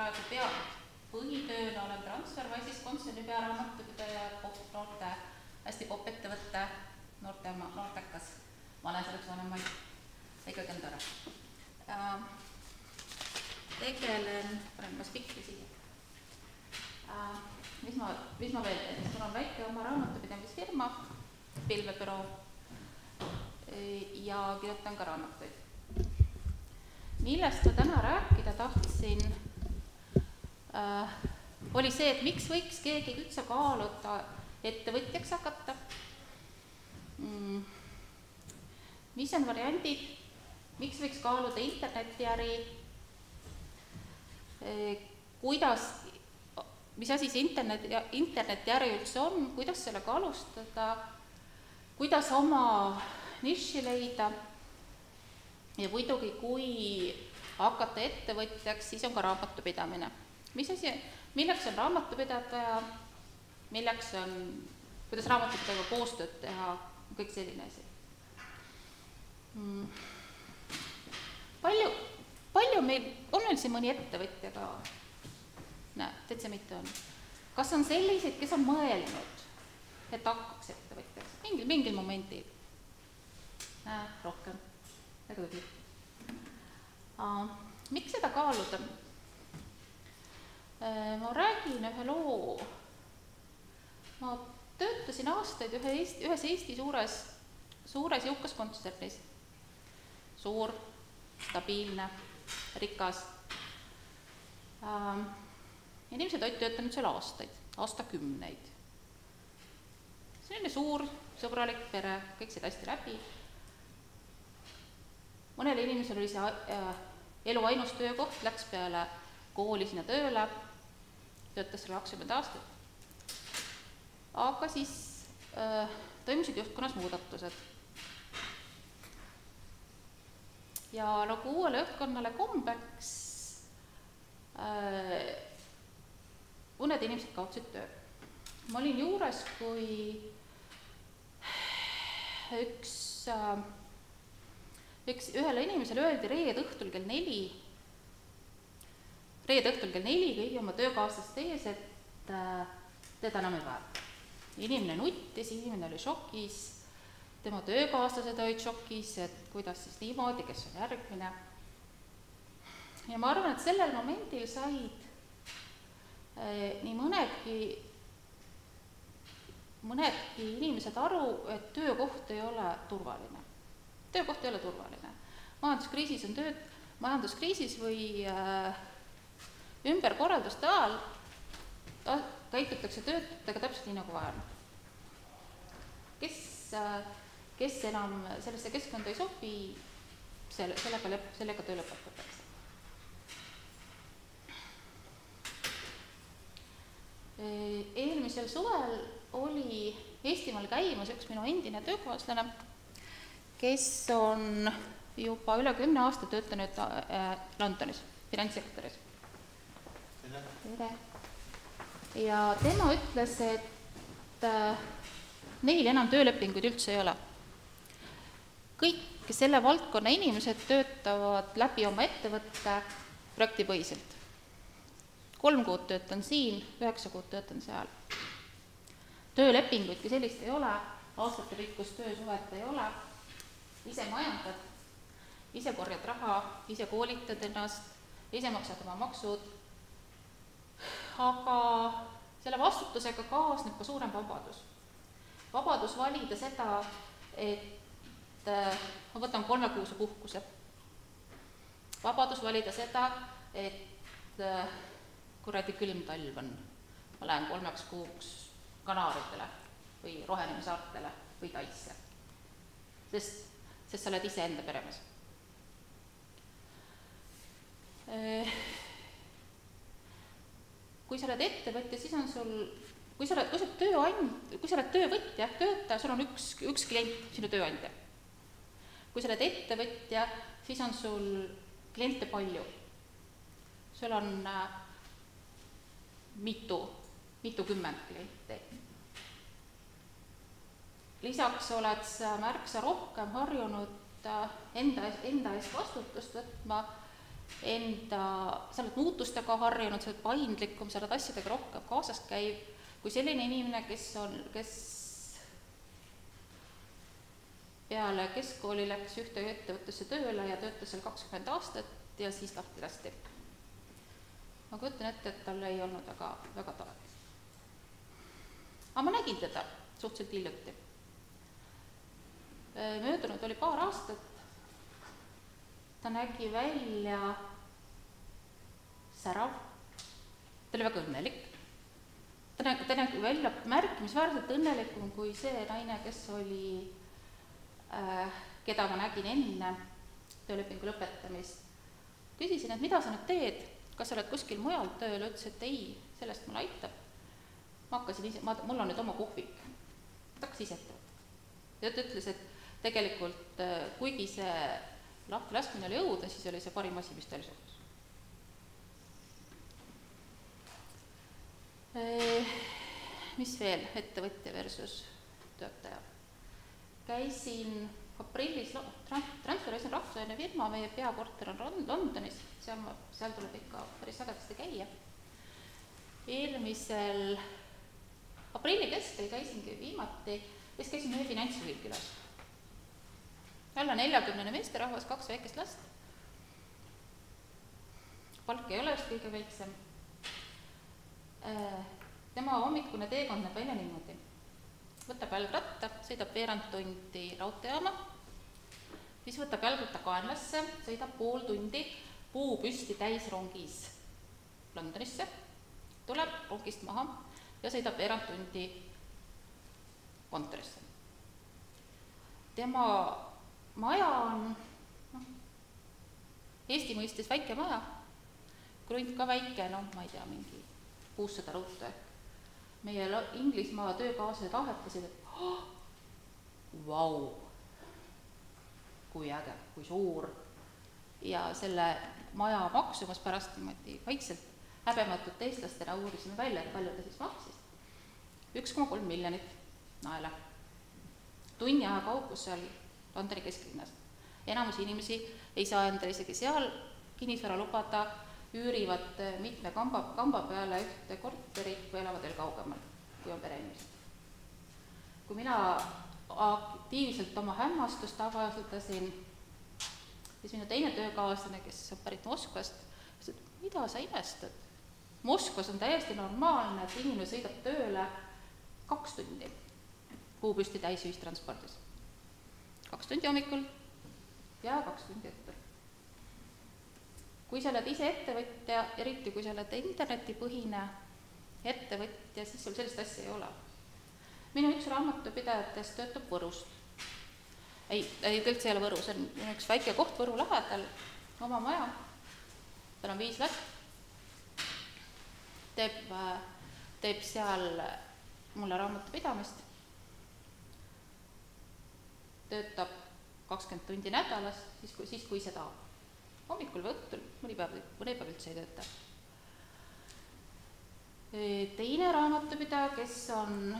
praegu põhitööna olen Transferwise'is kontserni pearaamatupidaja, noorte, hästi popp-ettevõtte, noortekas, ma olen selleks vanemaid, ikkagi on tore. Tegelen, panen ma spikri siia. Mis ma veel teen? Mul on väike oma raamatupidamisfirma, pilvebüroo ja kirjutan ka raamatuid. Millest ma täna rääkida tahtsin, oli see, et miks võiks keegi üldse kaaluda ettevõtjaks hakata, mis on variandid, miks võiks kaaluda internetiäri, mis asi see internetiäri üldse on, kuidas sellega alustada, kuidas oma niši leida ja muidugi, kui hakata ettevõtjaks, siis on ka raamatupidamine. Milleks on raamatupidaja, kuidas raamatupidajaga koostööd teha, kõik selline asi. Palju meil on siin mõni ettevõtja ka? Näe, täitsa mitte on. Kas on selliseid, kes on mõelnud, et hakkaks ettevõtjaks? Mingil momendil. Näe, rohkem. Väga tubli. Miks seda kaaluda? Ma räägin ühe loo. Ma töötasin aastaid ühes Eesti suures jõukas kontsernis. Suur, stabiilne, rikas. Inimesed olid töötanud seal aastakümneid. Selline suur, sõbralik pere, kõik said hästi läbi. Mõnel inimesel oli see elu ainus töökoht, läks peale kooli sinna tööle, töötas seal 20 aastat. Aga siis toimusid juhtkonnas muudatused. Ja nagu uuele juhtkonnale kombeks mõned inimesed kaotsid töö. Ma olin juures, kui ühele inimesele öeldi reede õhtul kell 4, kõigi oma töökaaslast ees, et teda enam ei vaja. Inimene nuttis, inimene oli šokis, tema töökaaslased olid šokis, et kuidas siis niimoodi, kes on järgmine. Ja ma arvan, et sellel momendil said nii mõnedki inimesed aru, et töökoht ei ole turvaline. Töökoht ei ole turvaline. Majanduskriisis või ümberkorralduste ajal käitutakse töötajatega täpselt nii nagu vaja. Kes enam sellesse keskkonda ei sobi, sellega töö lõpetatakse. Eelmisel suvel oli Eestimaal käimas üks minu endine töökaaslane, kes on juba üle 10 aasta töötanud Londonis, finantssektoris. Tere. Ja tema ütles, et neil enam töölepinguid üldse ei ole. Kõik selle valdkonna inimesed töötavad läbi oma ettevõtte projektipõhiselt. 3 kuud töötan siin, 9 kuud töötan seal. Töölepinguidki sellist ei ole, aastate pikkust töösuhet ei ole. Ise majandad, ise korjad raha, ise koolitad ennast, ise maksad oma maksud. Aga selle vastutusega kaasneb ka suurem vabadus. Vabadus valida seda, et ma võtan 3-kuuse puhkuse. Vabadus valida seda, et kuradi külm talv on. Ma lähen 3 kuuks Kanaaridele või Rohenemi saartele või Taisse. Sest sa oled ise enda peremees. Kui sa oled ettevõtja, siis on sul, kui sa oled töövõtja, töötaja, sul on üks klient, sinu tööandja. Kui sa oled ettevõtja, siis on sul kliente palju. Sul on mitukümmend klienti. Lisaks oled sa märksa rohkem harjunud enda eest vastutust võtma sa oled muutustega harjunud, sa oled paindlikum, sa oled asjadega rohkem kaasas käiv, kui selline inimene, kes peale keskkooli läks ühte ettevõttesse tööle ja töötas seal 20 aastat ja siis lahti lasti. Ma kujutan ette, et tal ei olnud väga tore. Aga ma nägin teda suhteliselt hiljuti. Möödunud oli paar aastat, ta nägi välja särav, ta oli väga õnnelik. Ta nägi välja märkimisväärselt õnnelikum kui see naine, kes oli, keda ma nägin enne töölepingu lõpetamist. Küsisin, et mida sa nüüd teed, kas sa oled kuskil mujal tööl, ütles, et ei, sellest mulle aitab. Mul on nüüd oma kohvik, ta hakkas ise ette võtta. Ja ta ütles, et tegelikult kuigi see lahti laskmine oli õudne, siis oli see parim asi, mis ta oli suhtes. Mis veel? Ettevõtja versus töötaja. Käisin aprillis Transferwise rahvusvaheline firma, meie peakorter on Londonis, seal tuleb ikka päris sagedasti käia. Eelmisel aprilli keskel käisingi viimati, käisin meie finantsjuhil külas. Alla 40 meesterahvas, 2 väikest last. Palk ei ole just kõige väiksem. Tema hommikune teekond näeb välja niimoodi. Võtab jalgratta, sõidab veerand tundi raudteejaama, siis võtab jalgratta kaenlasse, sõidab pool tundi puu püsti täisrongis Londonisse, tuleb rongist maha ja sõidab veerand tundi kontorisse. Tema maja on Eesti mõistes väike maja, krunt ka väike, ma ei tea, mingi 600 ruutu ehk. Meie Inglismaa töökaaslased ahetasid, et vau, kui äge, kui suur. Ja selle maja maksumus pärast niimoodi vaikselt häbematut eestlastena uurisime välja, et palju ta siis maksis. 1,3 miljonit naela. Tunni aja kaugus seal Londoni kesklinnas. Enamus inimesi ei saa endale isegi seal kinnisvara lubada, üürivad mitme kamba peale ühte korterit või elavad veel kaugemal, kui on pereinimesed. Kui mina aktiivselt oma hämmastust avaldasin, siis minu teine töökaaslane, kes on pärit Moskvast, ütles, et mida sa imestad? Moskvas on täiesti normaalne, et inimene sõidab tööle 2 tundi puupüsti täis ühistranspordis. 2 tundi hommikul ja 2 tundi õhtul. Kui sa oled ise ettevõtja, eriti kui sa oled internetipõhine ettevõtja, siis sul sellist asja ei ole. Minu üks raamatupidajatest töötab Võrust. Ei, üldse ei ole Võru, see on üks väike koht Võru lähedal, oma maja, tal on 5 last, teeb seal mulle raamatupidamist, töötab 20 tundi nädalas, siis kui see tahab. Hommikul või õhtul, mõni päev üldse ei tööta. Teine raamatupidaja, kes on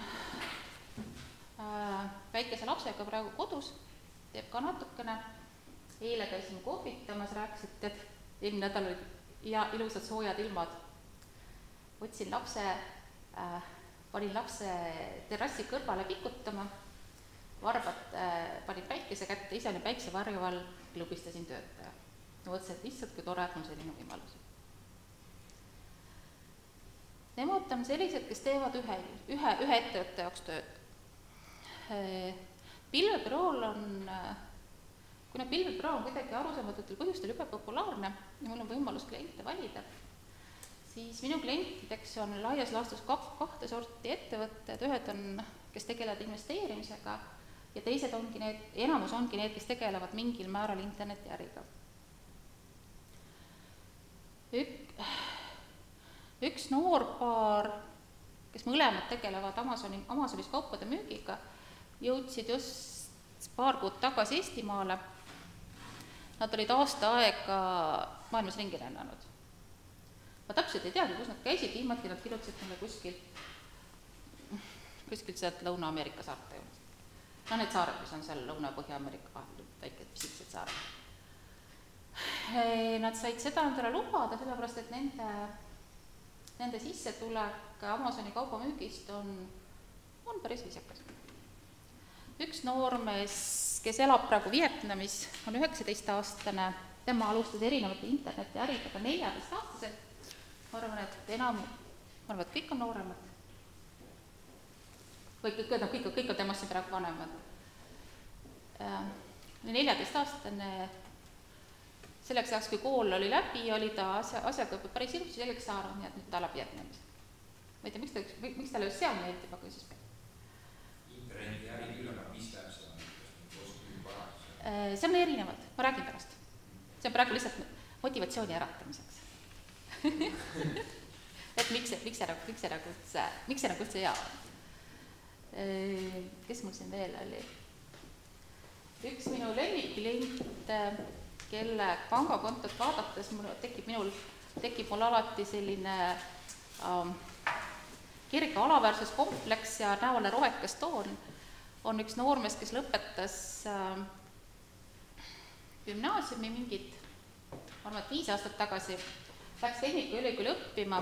väikese lapsega praegu kodus, teeb ka natukene. Eile käisin kohvitamas, rääkisid, et eelmine nädal olid ilusad soojad ilmad. Võtsin panin lapse terrassi kõrvale pikutama, varbad panin päikese kätte, ise olin päiksevarju all, klubistasin töötaja. Mõtlesin, et lihtsalt kui tore, et on selline võimalus. Nemad on sellised, kes teevad ühe ettevõtte jaoks tööd. Pilvebürool kuna pilvebüroo on kuidagi arusaamatutel põhjustel jube populaarne ja mul on võimalus kliente valida, siis minu klientideks on laias laastus 2 sorti ettevõtted, ühed on, kes tegelevad investeerimisega ja teised ongi enamus ongi need, kes tegelevad mingil määral internetiäriga. Üks noorpaar, kes mõlemad tegelevad Amazonis kaupade müügiga, jõudsid just paar kuud tagasi Eestimaale. Nad olid aasta aega maailmas ringi lennanud. Ma täpselt ei teagi, kus nad käisid, viimati nad kirjutasid mulle kuskilt sealt Lõuna-Ameerika saarte juurde. Need saared, mis on seal Lõuna- ja Põhja-Ameerika vahel, väikesed pisiksed saared. nad said seda endale lubada, sellepärast et nende sissetulek Amazoni kaubamüügist on päris viisakas. Üks noormees, kes elab praegu Vietnamis, on 19-aastane, tema alustas erinevate internetiäridega 14-aastaselt, ma arvan, et kõik on nooremad. Või kõik on temast praegu vanemad. 14-aastane, selleks ajaks, kui kool oli läbi, oli ta asjaga päris ilusti selgeks saanud, nii et nüüd ta elab Vietnamis. Ma ei tea, miks talle just seal meeldib, aga siis interneti äri küll, aga mis läheb seda? See on erinevad, ma räägin pärast. See on praegu lihtsalt motivatsiooni äratamiseks. Et miks see üldse hea on? Kes mul siin veel oli? Üks minu lemmikklient, kelle pangakontot vaadates tekib mul alati selline kerge alaväärsuskompleks ja näole rohekas toon, on üks noormees, kes lõpetas gümnaasiumi mingid, ma arvan, et 5 aastat tagasi, läks Tehnikaülikooli õppima,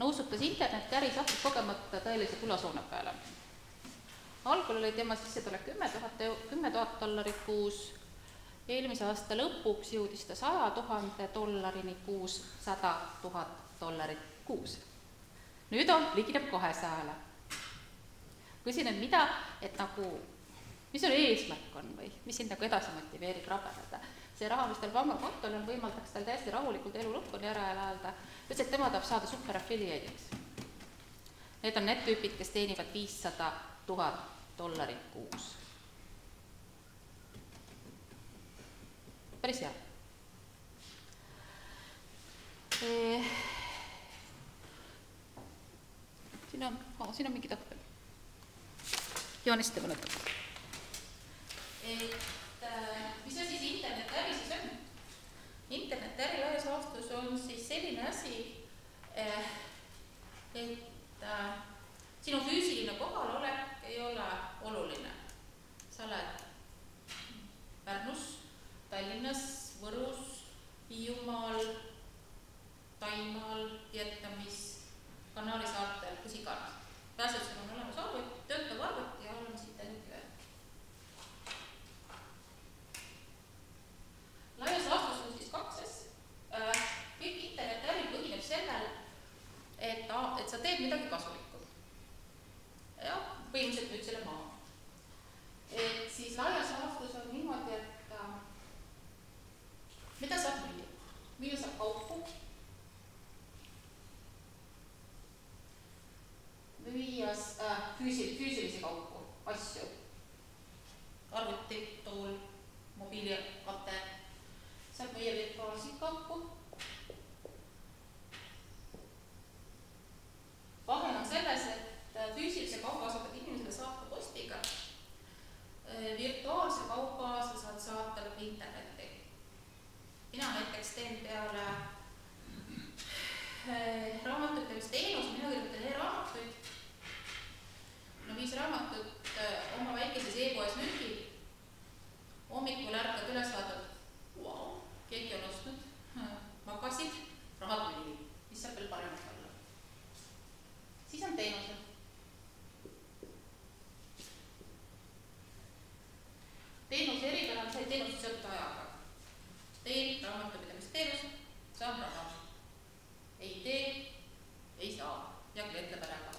nõusutas internetiäri, sattus kogemata tõelise kulasoone peale. Algul oli tema sissetulek $10 000 kuus, eelmise aasta lõpuks jõudis ta $100,000 kuus, $100,000 kuus. Nüüd ligineb 200-le. Küsin, et mis sul eesmärk on või mis sind edasi motiveerib rabeleda? See raha, mis tal pangakontol on, võimaldaks tal täiesti rahulikult elu lõpuni ära elada. Ütles, et tema tahab saada superaffiliaadiks. Need on need tüüpid, kes teenivad $500,000 kuus. Päris hea. Siin on mingi tappel. Joonistame natuke. Mis asi see internetiäri siis on? Internetiäri laias laastus on siis selline asi, et sinu füüsiline kohalolek ei ole oluline. Sa oled Pärnus, Tallinnas, Võrus, Hiiumaal, Taimaal, Vietnamis, Kanaari saartel, kus iganes. Pääsed sul on olemas arvuti, töötav arvuti ja olemas internetiühe. Laias laastus on siis 2 asja. Kõik internetiäri põhineb sellel, et sa teed midagi kasulikku. Ja põhimõtteliselt nüüd selle maha. Et siis laias laastus on niimoodi, et mida saab müüa? Müüa saab kaupu. Müüa füüsilisi kaupu, asju. Arvuti, tool, mobiilikate. Saab müüa virtuaalseid kaupu. Vahe on selles, et füüsilise kauba saab inimesele saata postiga. Virtuaalse kauba sa saad saata internetti. Mina näiteks teen peale raamatutest teenus, mina kirjutan e-raamatuid. 5 raamatut oma väikeses e-poes müügil. Hommikul ärkad üles vaatad, keegi on ostnud, magasid, raha tuli, mis saab veel paremat olla. Siis on teenused. Teenuse eripära on see, et teenus seotud ajaga. Teen raamatupidamist teenus, saan raha. Ei tee, ei saa. Ja klietleb ära ka.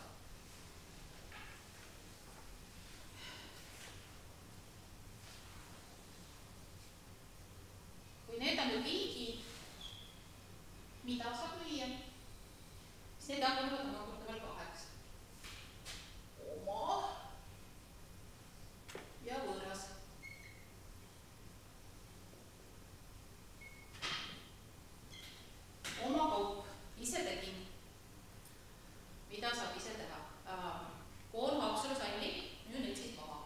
Kui need on nüüd liigid, mida saab müüa, siis need hakkavad omakorda veel 2. Oma ja võõras. Oma kaup, ise tegin. Mida saab ise teha? Koon Haapsalu salli, nüüd nüüd siis maha.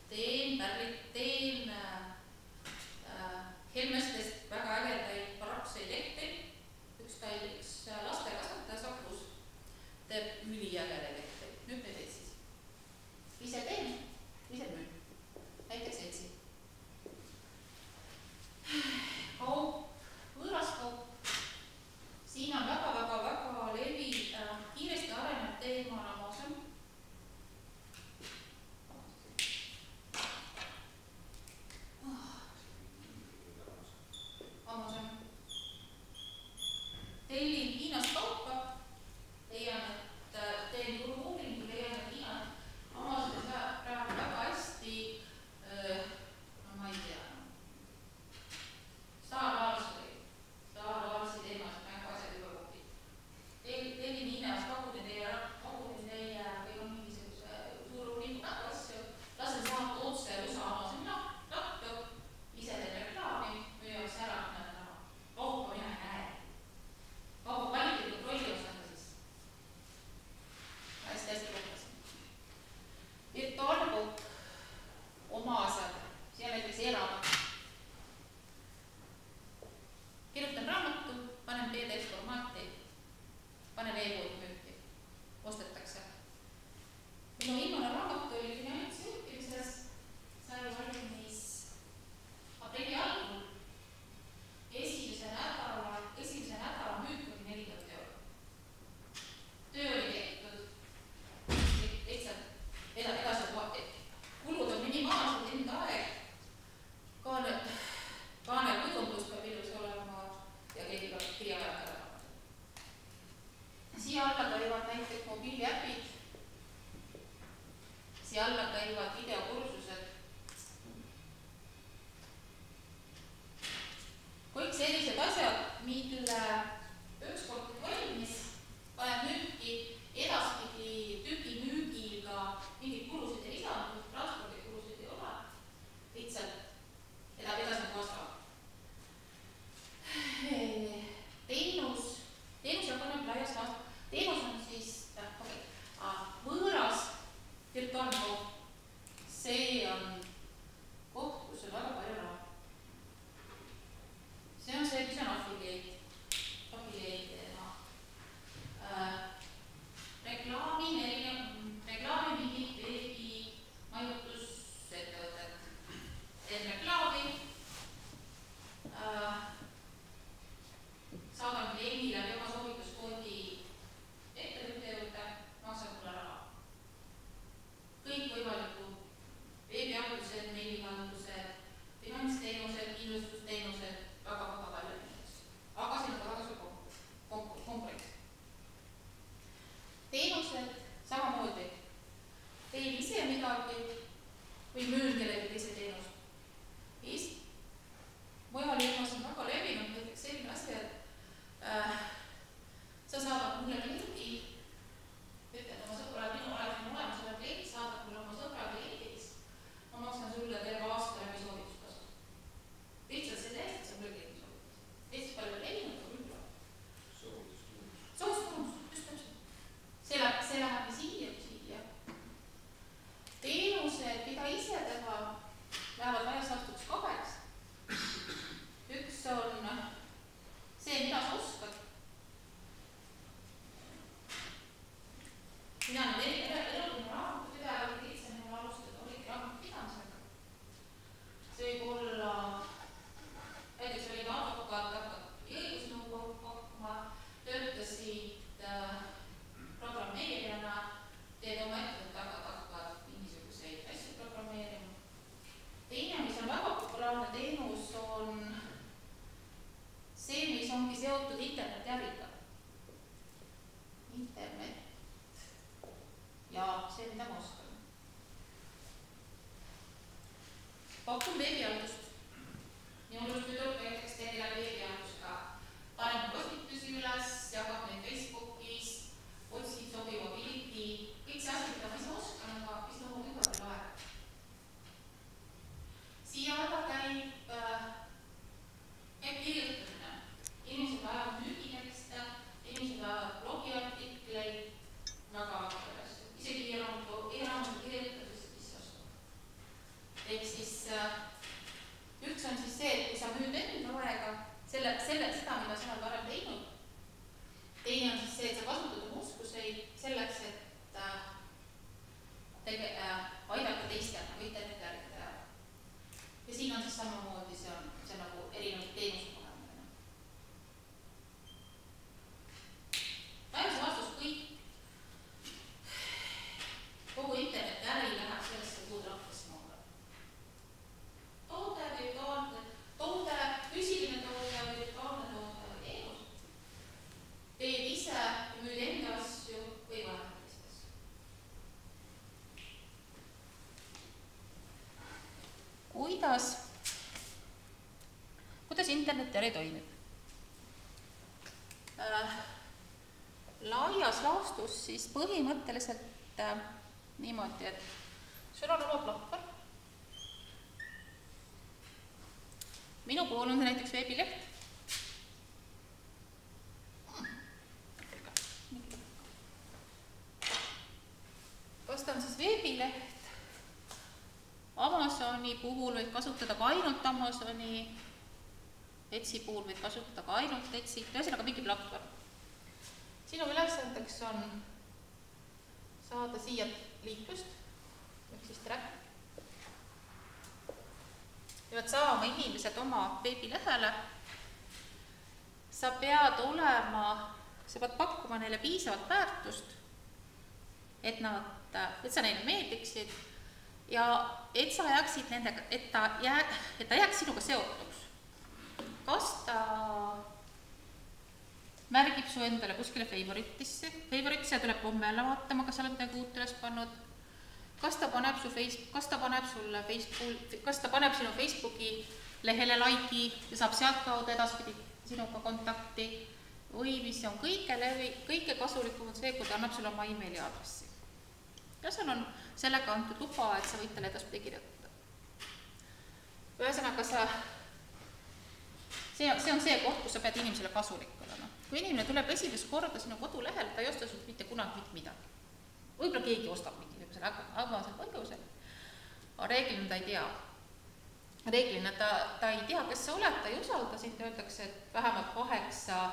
Teen Helmestest väga ägedaid parakseid ehti. Üks talliks lastekasvataja Sakus näiteks mobiiliäpid, siia alla käivad videokursused. kõik sellised asjad, mille ükskord valmis, paneb müüki, edaspidi tükimüügiga mingeid kulusid ei lisandu, transpordikulusid ei ole, lihtsalt elab edasi kasvab. Teenus jaguneb laias laastus. Teenus on siis võõras virtuaalne koht. See on koht, kus on väga palju raha. See on see, mis on affiliate reklaami mingid veebi majutusettevõtted. Teen reklaami, saadan kliendile või oma soovituskoodi ettevõtte juurde, maksan mulle raha. kõik võimalikud veebiarvutused, meilihaldused, finantsteenused, kindlustusteenused, väga palju inimesed. aga siin on ka väga suur konkurents. Teenused samamoodi. Teen ise midagi või müün kellegi teise teenust. Mujal ilmas on väga levinud näiteks selline asi, et sa saadad mulle kliendi, ütled oma sõbrad, minu olen olemas, olen klient, saadad mulle oma sõbra kliendiks, ma maksan sulle terve aasta läbi soovitustasu. Lihtsalt see teest, et see mulle kliendi soovitus. Eestis palju levinud, aga küll. Soovitustunus, just täpselt. See läheb nii siia kui siia. Teenused, mida ise teha, lähevad laias laastus kaheks. Üks on see, mida sa oskad. Mina nüüd eluline raamatupida oli lihtsam, mul alustada oligi raamatupidamisega. See võib olla, näiteks olid advokaat, hakkad õigusnõu pakkuma, töötasid programmeerijana, teed oma ettevõtte, hakkad mingisuguseid asju programmeerima. Teine, mis on väga populaarne teenus, on see, mis ongi seotud internetiäriga. Internet ja see, mida ma oskan. Pakun veebihaldust. Minul just nüüd näiteks teen läbi veebihaldusega. Panen postitusi üles, jagab neid Facebookis, otsin sobiva pildi. Kõik see asi, mida ma ise oskan, aga mis nõuab väga palju aega. Siia alla käib kirjutamine. Inimesed ajavad müügitekste, inimesed ajavad blogiartikleid, väga palju asju. Isegi e-raamatu kirjutamisest mis oskab. Ehk siis üks on siis see, et kui sa müüd enda aega, seda, mida sa oled varem teinud. Teine on siis see, et sa kasutad oma oskuseid selleks, et aidata teistel nagu internetiäriga teha. Ja siin on siis samamoodi, see on nagu erinevad teenused vahendamine. Laias laastus kogu internetiäri läheb sellesse puudrahvesse moodi. Toode, füüsiline toode, virtuaalne toode või teenus. Teed ise, müüd enda asju või vahendad teist asju. Kuidas internetiäri toimib? Laias laastus siis põhimõtteliselt niimoodi, et sul on oma platvorm. Minu puhul on see näiteks veebileht. Ostan siis veebileht. Amazoni puhul võid kasutada ka ainult Amazoni, Etsi puhul võid kasutada ka ainult Etsi, ühesõnaga mingi platvorm. Sinu ülesandeks on saada siia liiklust, ehk siis traffic. Peavad saama inimesed oma veebilehele. Sa pead pakkuma neile piisavalt väärtust, et sa neile meeldiksid ja et sa jääksid nendega, et ta jääks sinuga seotuks. Kas ta märgib su endale kuskile favoritesse ja tuleb homme jälle vaatama, kas sa oled midagi uut üles pannud, kas ta paneb sinu Facebooki lehele like'i ja saab sealt kaudu edaspidi sinuga kontakti, või mis on kõige kasulikum on see, kui ta annab sulle oma emaili aadressi. Ja sul on sellega antud luba, et sa võid talle edaspidi kirjutada. Ühesõnaga, see on see koht, kus sa pead inimesele kasulik olema. Kui inimene tuleb esimest korda sinu kodulehel, ta ei osta sult mitte kunagi mitte midagi. Võib-olla keegi ostab mingisugusel ägvasel põhjusel, aga reeglina ta ei tea. Reeglina ta ei tea, kes sa oled, ta ei usalda sind, öeldakse, et vähemalt 8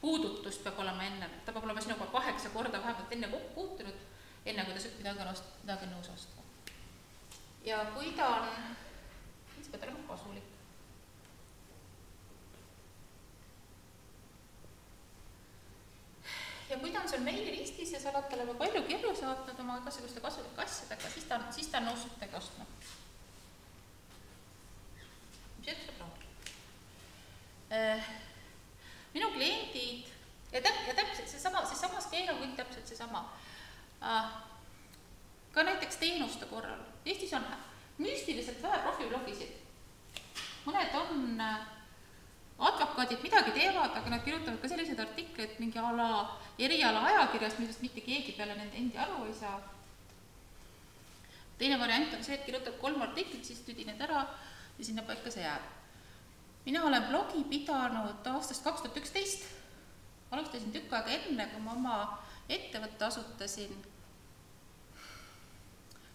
puudutust peab olema enne. Ta peab olema sinuga 8 korda vähemalt enne puutunud, enne kui ta midagi nõus ostma. Ja kui ta on, siis peab olema kasulik. Ja kui ta on sul meililistis ja sa oled talle palju kirju saatnud oma igasuguste kasulike asjadega, siis ta on nõus midagi ostma. Mis ütleb raha? Minu kliendid, ja täpselt seesama skeel on kõik täpselt seesama. Ka näiteks teenuste korral. Eestis on müstiliselt vähe profiblogisid. Mõned on advokaadid midagi teevad, aga nad kirjutavad ka sellised artiklid mingi eriala ajakirjast, millest mitte keegi peale nende endi aru ei saa. Teine variant on see, et kirjutab 3 artiklit, siis tüdined ära ja sinna paika see jääb. Mina olen blogi pidanud aastast 2011. Alustasin tükk aega enne, kui ma oma ettevõtte asutasin.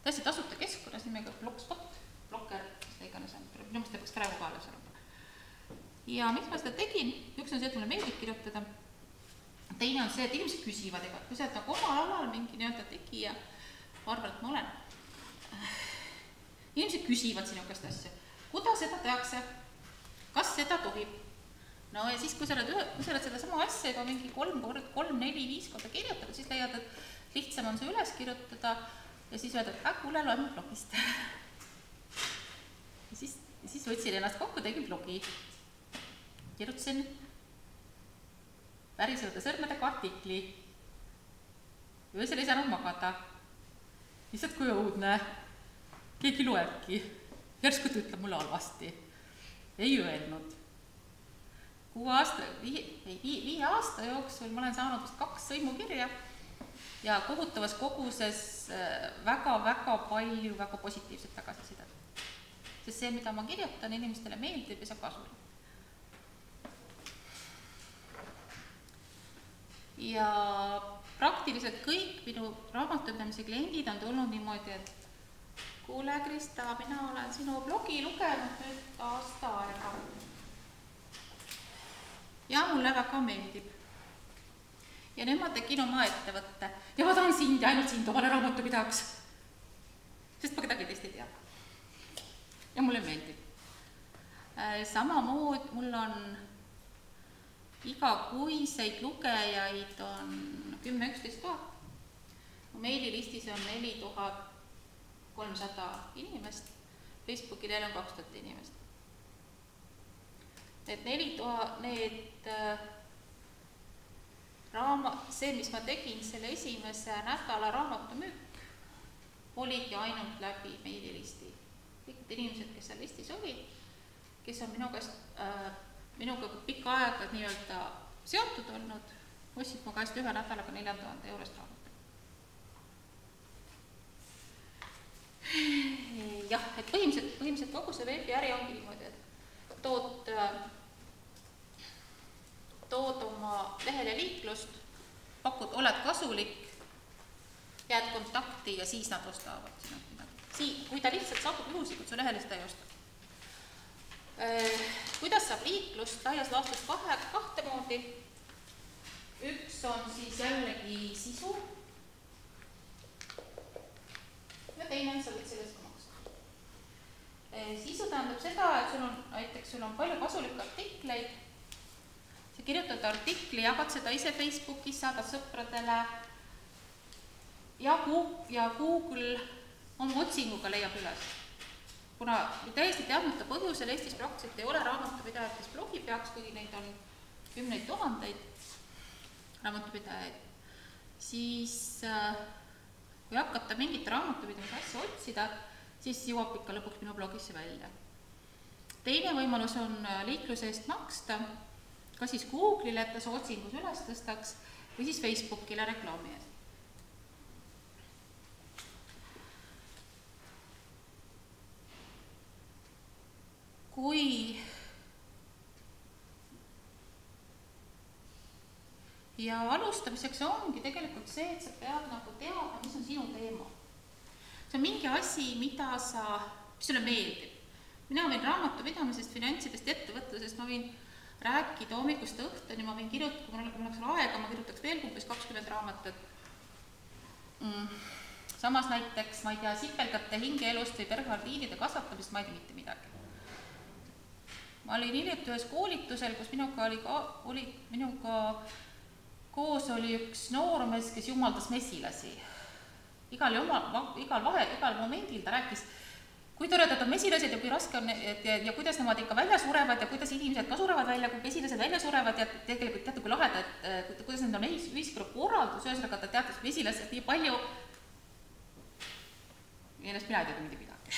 Täiesti tasuta keskkonnas nimega Blogspot, Blogger, mis ta iganes on. Minu mõttes peaks praegu kaales olema. Ja miks ma seda tegin? Üks on see, et mulle meeldib kirjutada. Teine on see, et inimesed küsivad, kui sa oled omal alal mingi tegija, ma arvan, et ma olen. Inimesed küsivad sinu käest asja. Kuidas seda tehakse? Kas seda tohib? No ja siis, kui sa oled seda sama asja juba mingi 3, 4, 5 korda kirjutada, siis leiad, et lihtsam on see üles kirjutada ja siis öelda, et kuule, loeme blogist. Ja siis võtsin ennast kokku, tegin blogi. Kirjutasin päriselda sõrmedega artikli. Öösel ei saanud magada. Lihtsalt kui õudne. Keegi loebki. Järsku ta ütleb mulle halvasti. Ei öelnud. 5 aasta jooksul ma olen saanud 2 sõimukirja ja kohutavas koguses väga palju väga positiivset tagasisidet. Sest see, mida ma kirjutan, inimestele meeldib ja see kasulik. Ja praktiliselt kõik minu raamatupidamise kliendid on tulnud niimoodi, et kuule, Krista, mina olen sinu blogi lugenud nüüd aasta aega. Ja mulle väga meeldib. Ja nüüd ma tegin oma ettevõtte ja ma tahan sind ja ainult sind omale raamatupidajaks. Sest ma kedagi teist ei tea. Ja mulle meeldib. Samamoodi mul on igakuiseid lugejaid on 10-11 000. Meililistis on 4300 inimest, Facebookil on 2000 inimest. Need 4000, see, mis ma tegin, selle esimese nädala raamatumüük oligi ainult läbi meililisti. Kõik inimesed, kes seal listis olid, kes on minuga pikka aega nii-öelda seotud olnud, ostsid mu käest 1 nädalaga 4000 eurost raamat. Jah, et põhimõtteliselt kogu see veebiäri ongi niimoodi, et tood oma lehele liiklust, oled kasulik, jääd kontakti ja siis nad ostavad sinult midagi. Kui ta lihtsalt saabub juhuslikult su lehele, siis ta ei osta. Kuidas saab liiklust laias laastus 2 moodi? Üks on siis jällegi sisu ja teine on, sa võid sellest ka maksta. Sisu tähendab seda, et sul on palju kasulikke artikleid, sa kirjutad artikli, jagad seda ise Facebookis, saadad sõpradele ja Google oma otsinguga leiab üles. Kuna täiesti teadmata põhjusel Eestis praktiliselt ei ole raamatupidajad, kes blogi peaks, kuigi neid on kümneid tuhandeid raamatupidajaid, siis kui hakata mingit raamatupidamise asja otsida, siis jõuab ikka lõpuks minu blogisse välja. Teine võimalus on liikluse eest maksta, kas siis Google'ile, et ta see otsingus üles tõstaks, või siis Facebookile reklaami eest. Ja alustamiseks ongi tegelikult see, et sa pead nagu teadma, mis on sinu teema. See on mingi asi, mis sulle meeldib. Mina võin raamatupidamisest, finantsidest, ettevõtlusest, ma võin rääkida hommikust õhtuni, ma võin kirjutada, kui mul oleks aega, ma kirjutaks veel umbes 20 raamatut. Samas näiteks, ma ei tea, sipelgate hingeelust või pergardiinide kasvatamist, ma ei tea mitte midagi. Ma olin hiljuti ühes koolitusel, kus minuga koos oli üks noormees, kes jumaldas mesilasi. Igal momendil ta rääkis, kui toredad on mesilased ja kui raske on ja kuidas nemad ikka välja surevad ja kuidas inimesed ka surevad välja, kui mesilased välja surevad ja tegelikult teate, kui laheda, et kuidas need on ühiskonna korraldus, ühesõnaga ta teatas mesilased nii palju, millest mina ei teada mitte midagi.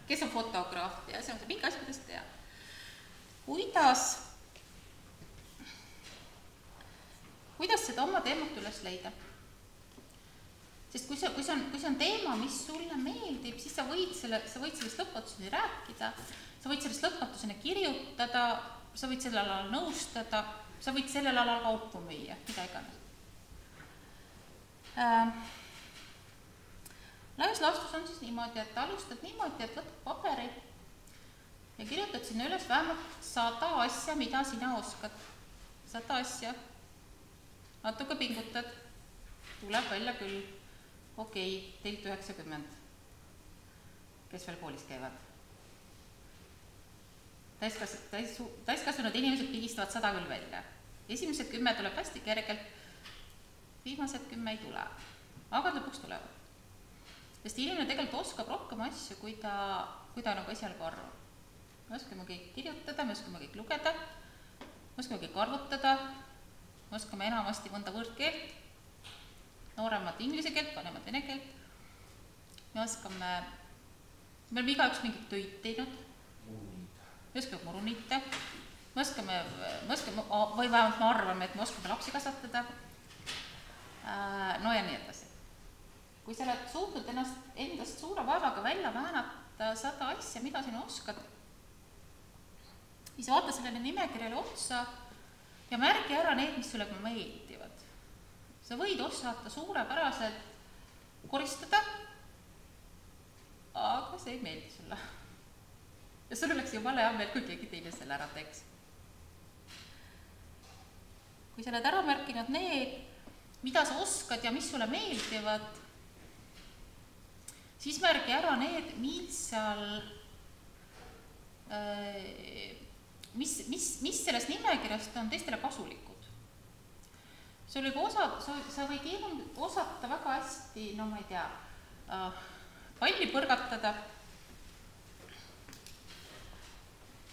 Kes on fotograaf ja see on see mingi asi, kuidas teha. Kuidas seda oma teemat üles leida? Sest kui see on teema, mis sulle meeldib, siis sa võid sellest lõpmatuseni rääkida, sa võid sellest lõpmatuseni kirjutada, sa võid sellel alal nõustada, sa võid sellel alal kaupu müüa, mida iganes. Laias laastus on siis niimoodi, et alustad niimoodi, et võtad paberi ja kirjutad sinna üles vähemalt 100 asja, mida sina oskad. 100 asja. Natuke pingutad. Tuleb välja küll. Okei, teilt 90. Kes veel koolis käivad? Täiskasvanud inimesed pigistavad 100 küll välja. Esimesed 10 tuleb hästi kergelt. Viimased 10 ei tule. Aga lõpuks tulevad. Sest inimene tegelikult oskab rohkem asju, kui ta nagu esialgu arvab. Me oskame kõik kirjutada, me oskame kõik lugeda, me oskame kõik arvutada, me oskame enamasti mõnda võõrkeelt, nooremad inglise keelt, vanemad vene keelt. Me oleme igaüks mingit töid teinud, me oskame muruniite, me oskame, või vähemalt me arvame, et me oskame lapsi kasvatada, no ja nii edasi. Kui sa oled suutnud endast suure vaevaga välja väänata 100 asja, mida sina oskad, siis vaata sellele nimekirjale otsa ja märgi ära need, mis sulle meeldivad. Sa võid osata suurepäraselt koristada, aga see ei meeldi sulle. Ja sul oleks jumala hea meel, kui keegi teine selle ära teeks. Kui sa oled ära märkinud need, mida sa oskad ja mis sulle meeldivad, siis märgi ära need, mis sellest nimekirjast on teistele kasulikud. Sa võid osata väga hästi, no ma ei tea, palli põrgatada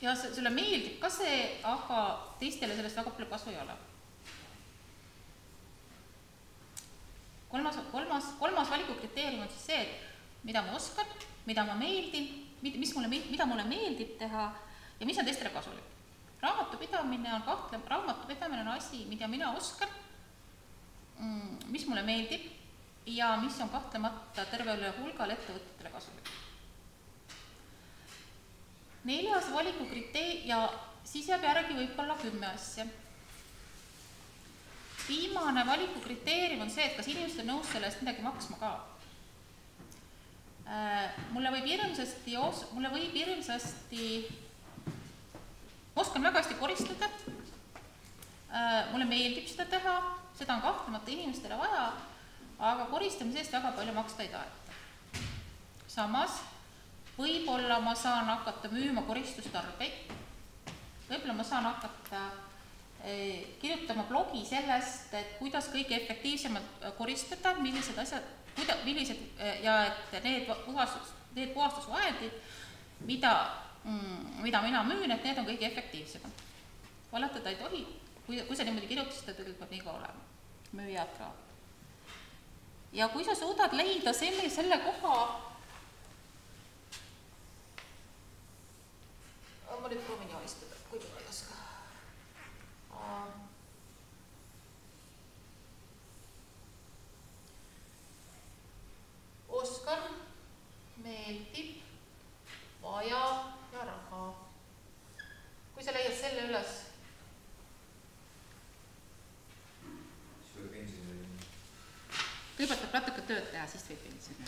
ja sulle meeldib ka see, aga teistele sellest väga palju kasu ei ole. Kolmas valikukriteerium on siis see, et mida ma oskan, mida ma meeldin, mida mulle meeldib teha ja mis on teistele kasulik. Raamatupidamine on asi, mida mina oskan, mis mulle meeldib ja mis on kahtlemata tervele hulgal ettevõtetele kasulik. 4. valikukriteerium ja siis jääb järgi võib-olla 10 asja. Viimane valikukriteerium on see, et kas inimesed on nõus selle eest midagi maksma ka. Mulle võib hirmsasti, ma oskan väga hästi koristada, mulle meeldib seda teha, seda on kahtlemata inimestele vaja, aga koristamise eest väga palju maksta ei taheta. Samas, võib-olla ma saan hakata müüma koristustarbeid, võib-olla ma saan hakata kirjutama blogi sellest, et kuidas kõige efektiivsemalt koristada, millised asjad, ja et need puhastusvahendid, mida mina müün, et need on kõige efektiivsemad. valetada ei tohi, kui sa niimoodi kirjutasid, tegelikult peab nii ka olema, müüjad ka. Ja kui sa suudad leida selle koha, ma nüüd proovin joonistada, kui ma ei oska. Oskan, meeldib, vaja ja raha. Kui sa leiad selle üles, kõigepealt peab natuke tööd teha, siis võib pensioni.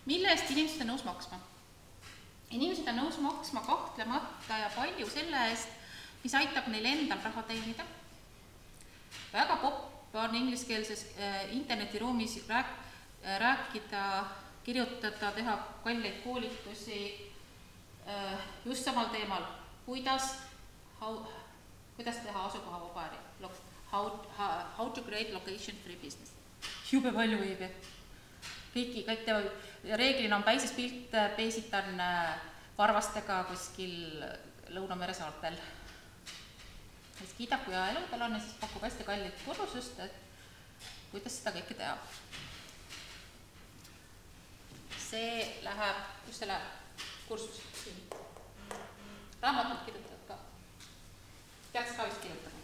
Mille eest inimesed on nõus maksma? Inimesed on nõus maksma kahtlemata ja palju selle eest, mis aitab neil endal raha teenida. Väga popp on ingliskeelses internetiruumis rääkida, kirjutada, teha kalleid koolitusi just samal teemal, kuidas teha asukoha vabari. How to create location-free business. Jube palju võib. Kõik teevad, reeglina on päises pilt, peesitan varvastega kuskil Lõunamere saartel. Siis kiidab, kui elu tal on ja siis pakub hästi kallid kursust, et kuidas seda kõike teha. See läheb, kus see läheb? Kursus. Raamatut kirjutavad ka. Peaks ka vist kirjutama.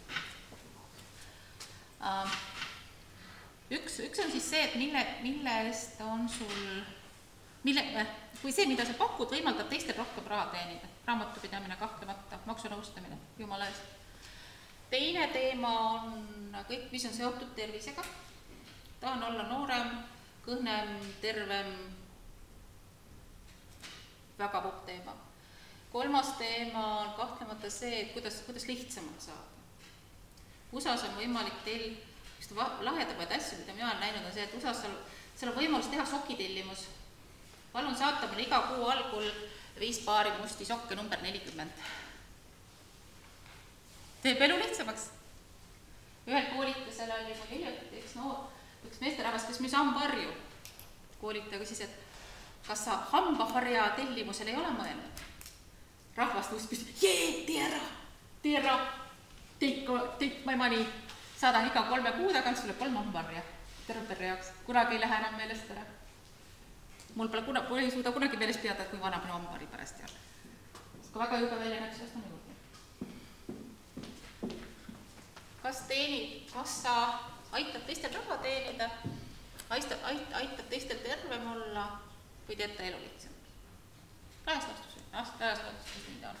Üks on siis see, et mille eest on sul, kui see, mida sa pakud, võimaldab teistel rohkem raha teenida. Raamatupidamine kahtlemata, maksunõustamine, jumala eest. Teine teema on kõik, mis on seotud tervisega. Tahan olla noorem, kõhnem, tervem, väga popp teema. Kolmas teema on kahtlemata see, et kuidas lihtsamalt saada. USA-s on võimalik teil lahedamaid asju, mida mina olen näinud, on see, et USA-s seal on võimalus teha sokitellimus. Palun saata mulle iga kuu algul 5 paari musti sokke number 40. Teeb elu lihtsamaks. Ühel koolitusel oli mul hiljuti üks meesterahvas, kes müüs hambaharju. Koolitaja küsis, et kas sa hambaharja tellimusel ei ole mõelnud? Rahvast uspis, tee ära, take my money, saadan iga 3 kuu tagant sulle 3 hambaharja terve perre jaoks. Kunagi ei lähe enam meelest ära. Mul ei suuda kunagi meelest pidada, kui vana minu hambaharji pärast ei ole. Kui väga jube välja näeb, siis on juurde. Kas sa aitad teistel raha teenida, aitab teistel tervem olla või teed ta elu lihtsamalt? Laias laastus, mida on.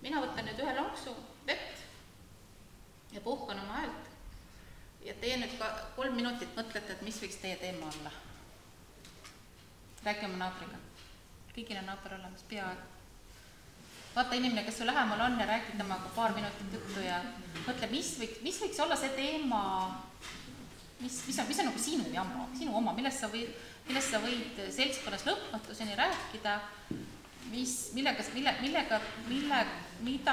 Mina võtan nüüd ühe lonksu vett ja puhkan oma häält ja teen nüüd ka 3 minutit mõtlete, et mis võiks teie teema olla. Räägi oma naabriga. Kõigil on naaber olemas, peaaegu. Vaata inimene, kes su lähemal on ja räägi temaga 2 minutit juttu ja mõtle, mis võiks olla see teema, mis on nagu sinu jamma, sinu oma, millest sa võid seltskonnas lõpmatuseni rääkida, mida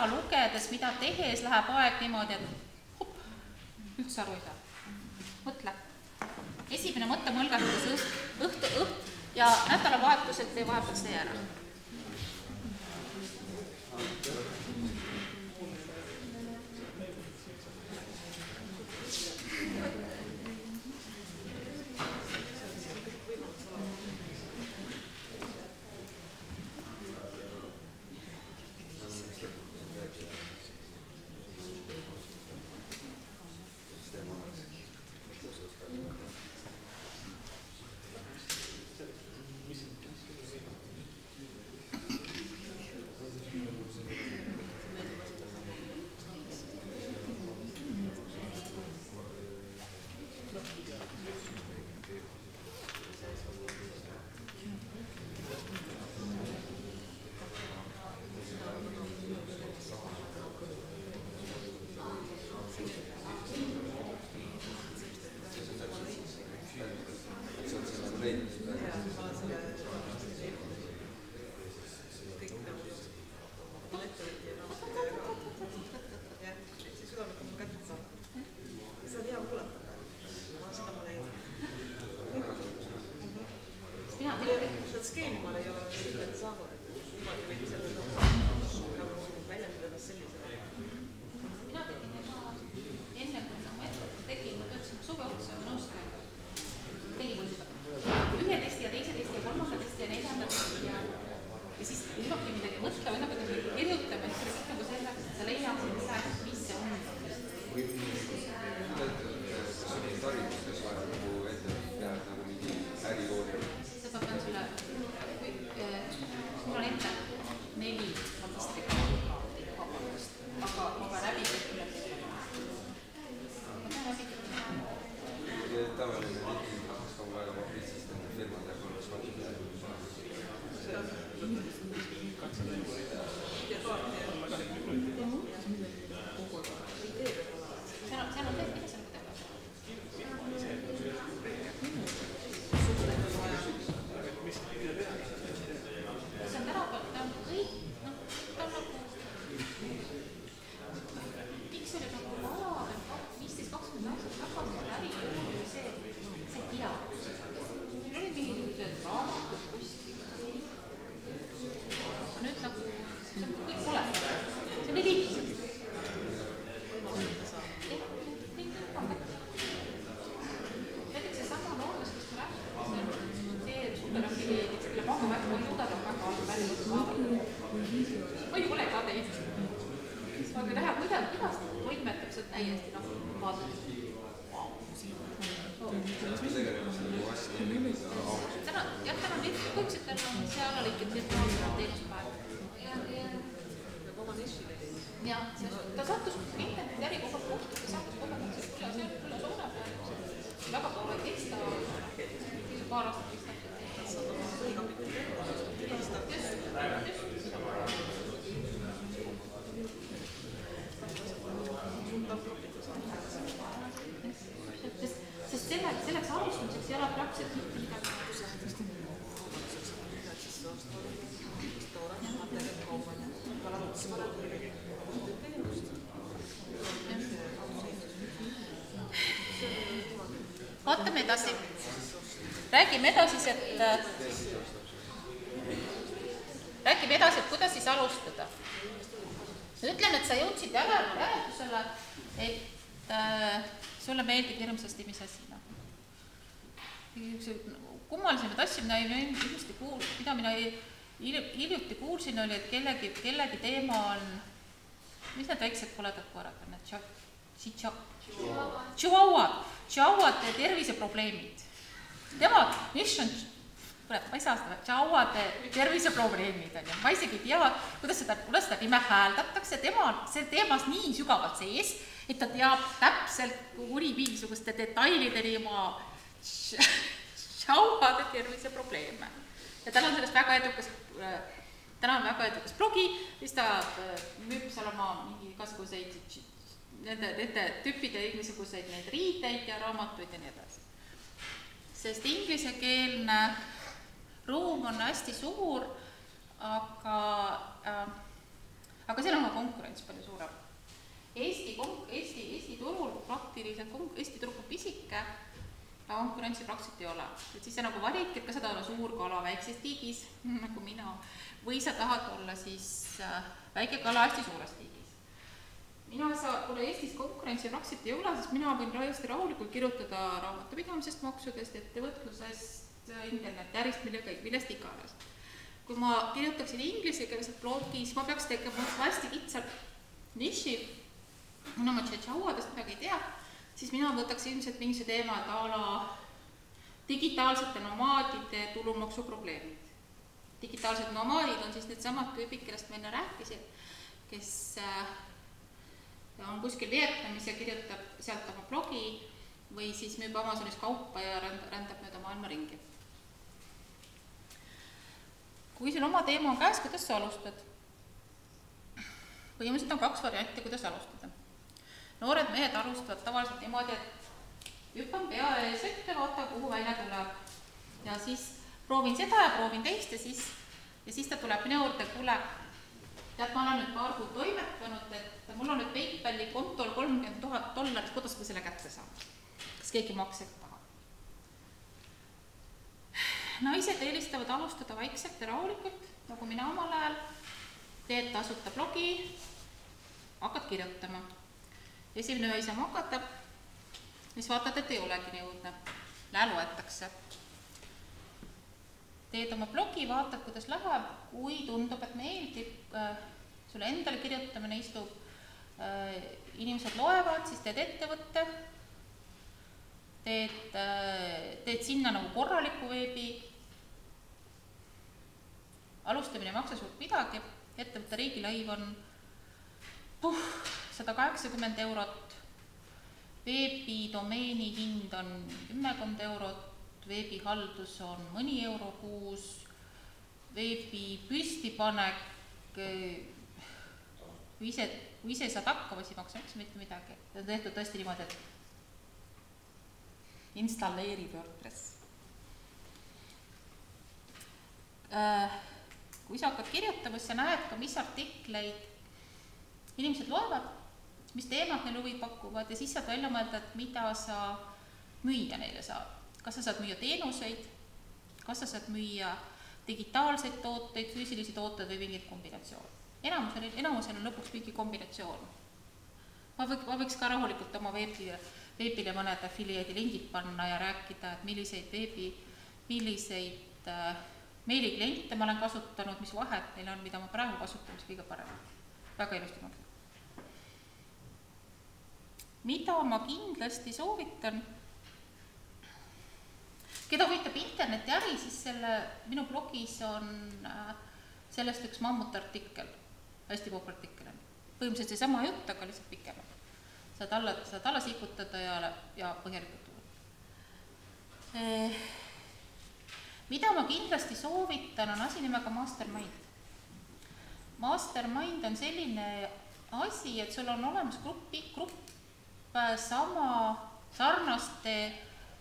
lugedes, mida tehes läheb aeg niimoodi, et hopp, üldse aru ei saa. Mõtle. Esimene mõte mõlgatus õhtu ja nädalavahetuselt ei vahepeal see ära. hakkadki midagi mõtlema, nagu kirjutama, et see nagu selleks, et sa leiaksid üles, mis see on. Või kas on neid haridustes vaja nagu ette teha nagu mingi ärikoodi? Seda pean sulle, mul on ette 4 magistrikaardi vabandust, aga ma pean läbi kõikile teema. Ma pean läbi kõikile. Tavaline liikinud on väga mobiilsest enda firmade kolmas valitsus. Seal on tehti, mis on kuidagi. See on tänapäeval, ta on kõik, ta on nagu Pixeli nagu ala 15-20 aastat tagasi läbi oli see teadus. Meil oli mingisugused raamatud kuskil. Nüüd nagu, see on kõik olemas. See on nii lihtsalt. Näiteks see sama noorus, kes me rääkime, see superafiliidid, kelle pangaväärk või suudada väga halb välja. Või pole ka teist. Aga näha, kuidas toimetab, see on täiesti vaatad. Täna on kõik see alalõikid virtuaalne teenuspäev. Ja ta sattus interneti äri kogu kohtu, ta sattus kogu külla suure peale. Väga kaua ei kesta, paar aastat kestab. Sest selleks alustamiseks ei ole praktiliselt mitte midagi. Vaatame edasi. Räägime edasi, et kuidas siis alustada. Ütleme, et sa jõudsid järeldusele, et sulle meeldib hirmsasti, mis asi. Kummalisemaid asju, mida mina hiljuti kuulsin, oli, et kellegi teema on, mis need väiksed koledad koerad on, Chihuahuade terviseprobleemid. Mis on, ma ei saa seda, Chihuahuade terviseprobleemid on ja ma isegi ei tea, kuidas seda nime hääldatakse, see teemas nii sügavalt sees, et ta teab täpselt kuni mingisuguste detailideni oma Chihuahuade terviseprobleeme. Ja tal on sellest väga edukas blogi, mis ta müüb seal oma mingi igasuguseid nende tüüpide igasuguseid neid riideid ja raamatuid ja nii edasi. Sest inglisekeelne ruum on hästi suur, aga seal on konkurents palju suurem. Eesti turul praktiliselt, Eesti turul on pisike, konkurentsi praktiliselt ei ole. Et siis sa nagu validki, et kas sa tahad olla suur kala väikses tiigis, nagu mina, või sa tahad olla siis väike kala hästi suures tiigis. Kuna Eestis konkurentsi praktiliselt ei ole, siis mina võin täiesti rahulikult kirjutada raamatupidamisest, maksudest, ettevõtlusest, internetärist, millest iganes. Kui ma kirjutaksin ingliskeelset blogi, siis ma peaks tegema hästi kitsalt niši, kuna ma Chihuahuadest midagi ei tea, siis mina võtaks ilmselt mingi teema, et a la digitaalsete nomaadide tulumaksuprobleemid. Digitaalsed nomaadid on siis need samad tüübid, kellest ma enne rääkisin, kes on kuskil Vietnamis ja kirjutab sealt oma blogi või siis müüb Amazonis kaupa ja rändab mööda maailma ringi. Kui sul oma teema on käes, kuidas sa alustad? Põhimõtteliselt on 2 varianti, kuidas alustada. Noored mehed alustavad tavaliselt niimoodi, et hüppan pea ees ette, vaata, kuhu välja tuleb. Ja siis proovin seda ja proovin teist ja siis ta tuleb minu juurde, kuule, tead, ma olen nüüd paar kuud toimetanud, et mul on nüüd PayPali kontol $30,000, kuidas ma selle kätte saan? Kas keegi maksega tahab? Naised eelistavad alustada vaikselt ja rahulikult, nagu mina omal ajal. Teed tasuta blogi, hakkad kirjutama. Esimene öö ei saa makata, siis vaatad, et ei olegi nii õudne. Loetakse. teed oma blogi, vaatad, kuidas läheb, kui tundub, et meeldib, sulle endale kirjutamine istub, inimesed loevad, siis teed ettevõtte, teed sinna nagu korraliku veebi, alustamine ei maksa suurt midagi, ettevõtte riigilõiv on 180 eurot, veebidomeeni hind on 10 eurot, veebihaldus on mõni euro kuus, veebi püstipanek, kui ise saad hakkama, siis ei maksa üldse mitte midagi. See on tehtud tõesti niimoodi, et installeeri WordPress. Kui sa hakkad kirjutama, siis sa näed ka, mis artikleid inimesed loevad, mis teemad neil huvi pakuvad ja siis saad välja mõelda, et mida sa müüa neile saad. Kas sa saad müüa teenuseid, kas sa saad müüa digitaalseid tooteid, füüsilisi tooteid või mingit kombinatsioon. Enamusel on lõpuks mingi kombinatsioon. Ma võiks ka rahulikult oma veebile mõned affiliaadi lingid panna ja rääkida, et milliseid meilikliente ma olen kasutanud, mis vahet neil on, mida ma praegu kasutan, mis kõige parem. Väga ilusti mõtled. Mida ma kindlasti soovitan, keda huvitab internetiäri, siis minu blogis on sellest üks mammutartikkel, hästi pool artikkel on. Põhimõtteliselt see sama jutt, aga lihtsalt pikem. Saad alla sikutada ja põhjalikult tuua. Mida ma kindlasti soovitan, on asi nimega Mastermind. Mastermind on selline asi, et sul on olemas grupp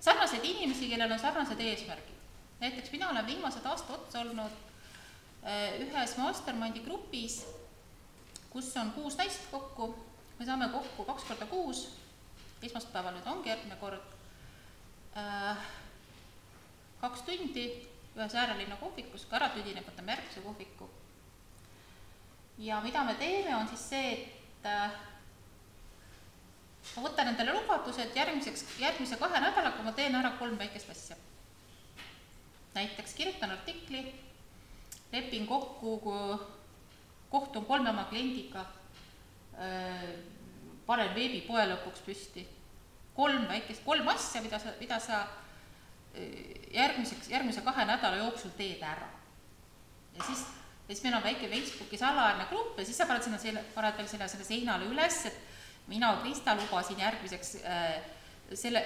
sarnaseid inimesi, kellel on sarnased eesmärgid. Näiteks mina olen viimased aasta otsa olnud ühes Mastermindi grupis, kus on 6 naist kokku. Me saame kokku 2 korda kuus, esmaspäeval nüüd ongi järgmine kord, 2 tundi ühes äärelinna kohvikus, ka ära tüdine, võtame järgmise kohviku. Ja mida me teeme, on siis see, et ma võtan endale lubaduse, et järgmise 2 nädalaga ma teen ära 3 väikest asja. Näiteks kirjutan artikli, lepin kokku, kohtun 3 oma kliendiga, panen veebipoe lõpuks püsti. 3 asja, mida sa järgmise 2 nädala jooksul teed ära. Ja siis meil on väike Facebooki salaarne grupp ja siis sa paned veel selle seinale üles, et mina Krista lubasin järgmiseks selle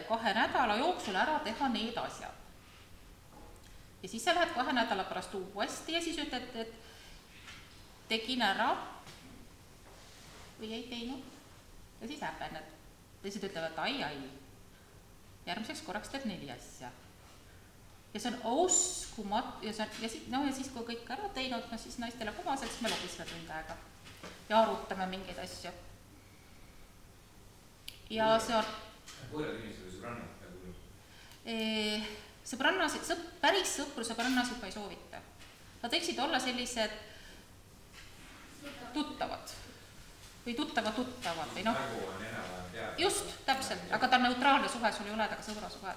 2 nädala jooksul ära teha need asjad. Ja siis sa lähed 2 nädala pärast uuesti ja siis ütled, et tegin ära või ei teinud ja siis häbened. Teised ütlevad, ai, järgmiseks korraks teed 4 asja. Ja see on uskumat ja siis kui kõik ära teinud, siis naistele komaselt, siis me logisime tund aega ja arutame mingeid asju. Ja see on võõrad inimesed või sõbrannad nagu päris sõprannasid ma ei soovita. Nad võiksid olla sellised tuttavad või tuttavad või noh. Just, täpselt, aga ta on neutraalne suhe, sul ei ole taga sõbra suhe.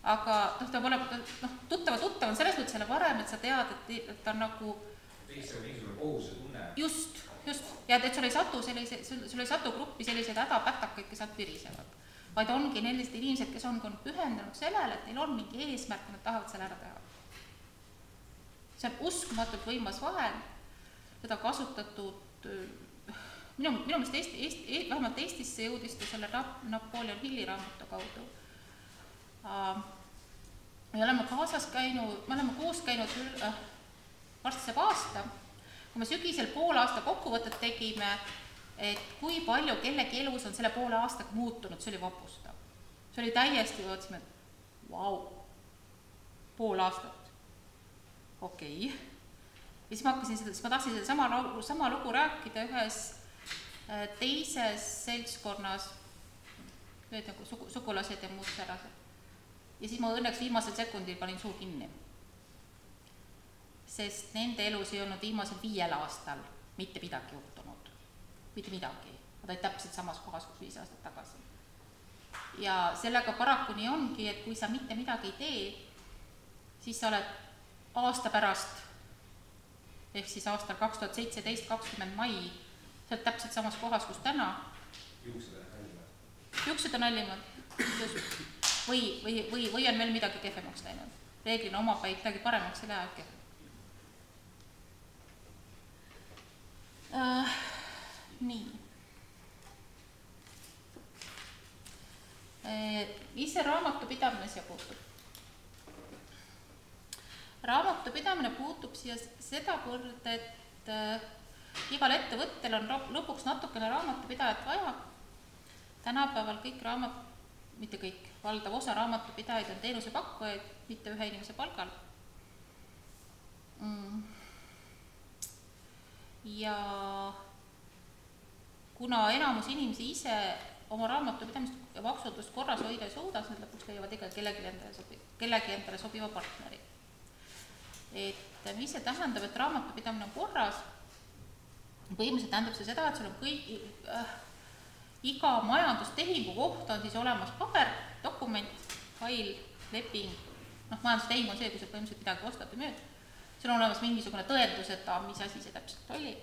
Aga ta pole, tuttava on selles mõttes selle varem, et sa tead, et ta on nagu teisega mingisugune kohuse tunne. Just, ja et sul ei satu gruppi selliseid hädapätakaid, kes nad pirisevad, vaid ongi sellised inimesed, kes on pühendunud sellele, et neil on mingi eesmärk, nad tahavad selle ära teha. See on uskumatult võimas vahend, seda kasutatud, minu meelest vähemalt Eestisse jõudis ta selle Napoleon Hilli raamatu kaudu. Me oleme koos käinud varsti saab aasta, kui me sügisel pool aasta kokkuvõtet tegime, et kui palju kellegi elus on selle poole aastaga muutunud, see oli vapustav. See oli täiesti, võtsime, et vau, pool aastat. Okei. Ja siis ma tahtsin seda sama lugu rääkida ühes teises seltskonnas, sugulased ja muud särased. Ja siis ma õnneks viimasel sekundil panin suu kinni. Sest nende elus ei olnud viimasel 5 aastal mitte midagi juhtunud. Mitte midagi. Nad olid täpselt samas kohas, kus 5 aastat tagasi. Ja sellega paraku nii ongi, et kui sa mitte midagi ei tee, siis sa oled aasta pärast, ehk siis aastal 2017, 20 mai, sa oled täpselt samas kohas, kus täna. Juuksed on hallimad. Või on veel midagi kehvemaks läinud. Reeglina omapäi midagi paremaks ei lähe kehvem. Nii. Mis see raamatupidamine siia puutub? Raamatupidamine puutub siia sedavõrd, et igal ettevõttel on lõpuks natukene raamatupidajat vaja. Tänapäeval kõik mitte kõik, valdav osa raamatupidajaid on teenusepakkujaid, mitte ühe inimese palgal. Ja kuna enamus inimesi ise oma raamatupidamist ja maksundust korras hoida ei suuda, siis lõpuks leiavad iga kellegi endale sobiva partneri. Et mis see tähendab, et raamatupidamine on korras? Põhimõtteliselt tähendab see seda, et sul on iga majandustehingu kohta on siis olemas paber, dokument, fail, leping. Majandustehing on see, kui sa põhimõtteliselt midagi ostad või müüd. Sul on olemas mingisugune tõendus, et mis asi see täpselt oli.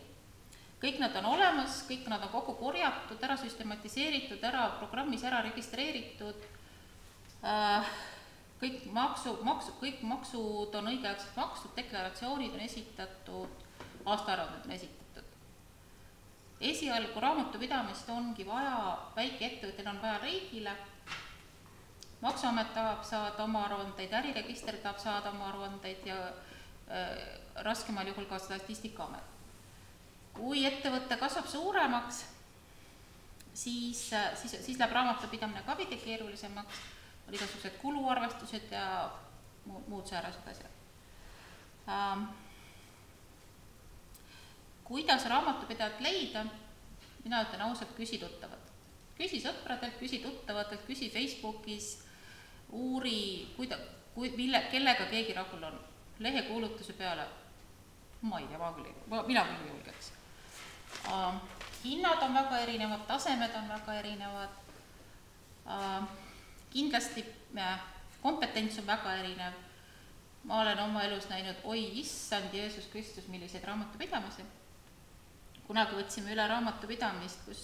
Kõik nad on olemas, kõik nad on kokku korjatud, ära süstematiseeritud, programmis ära registreeritud. Kõik maksud on õigeaegselt makstud, deklaratsioonid on esitatud, aastaaruanded on esitatud. Esialgu raamatupidamist ongi vaja, väikeettevõttel on vaja riigile, Maksuamet tahab saada oma aruandeid, äriregister tahab saada oma aruandeid ja raskemal juhul ka Statistikaamet. Kui ettevõte kasvab suuremaks, siis läheb raamatupidamine ka veidi keerulisemaks, on igasugused kuluarvestused ja muud säärased asjad. Kuidas raamatupidajat leida? Mina ütlen ausalt, küsi tuttavad. Küsi sõpradelt, küsi tuttavatelt, küsi Facebookis, uuri, kellega keegi rahul on. Lehekuulutuse peale, ma ei tea, mina küll julgeks. Hinnad on väga erinevad, tasemed on väga erinevad, kindlasti kompetents on väga erinev. Ma olen oma elus näinud, oi issand Jeesus Kristus, milliseid raamatupidamisi. Kunagi võtsime üle raamatupidamist, kus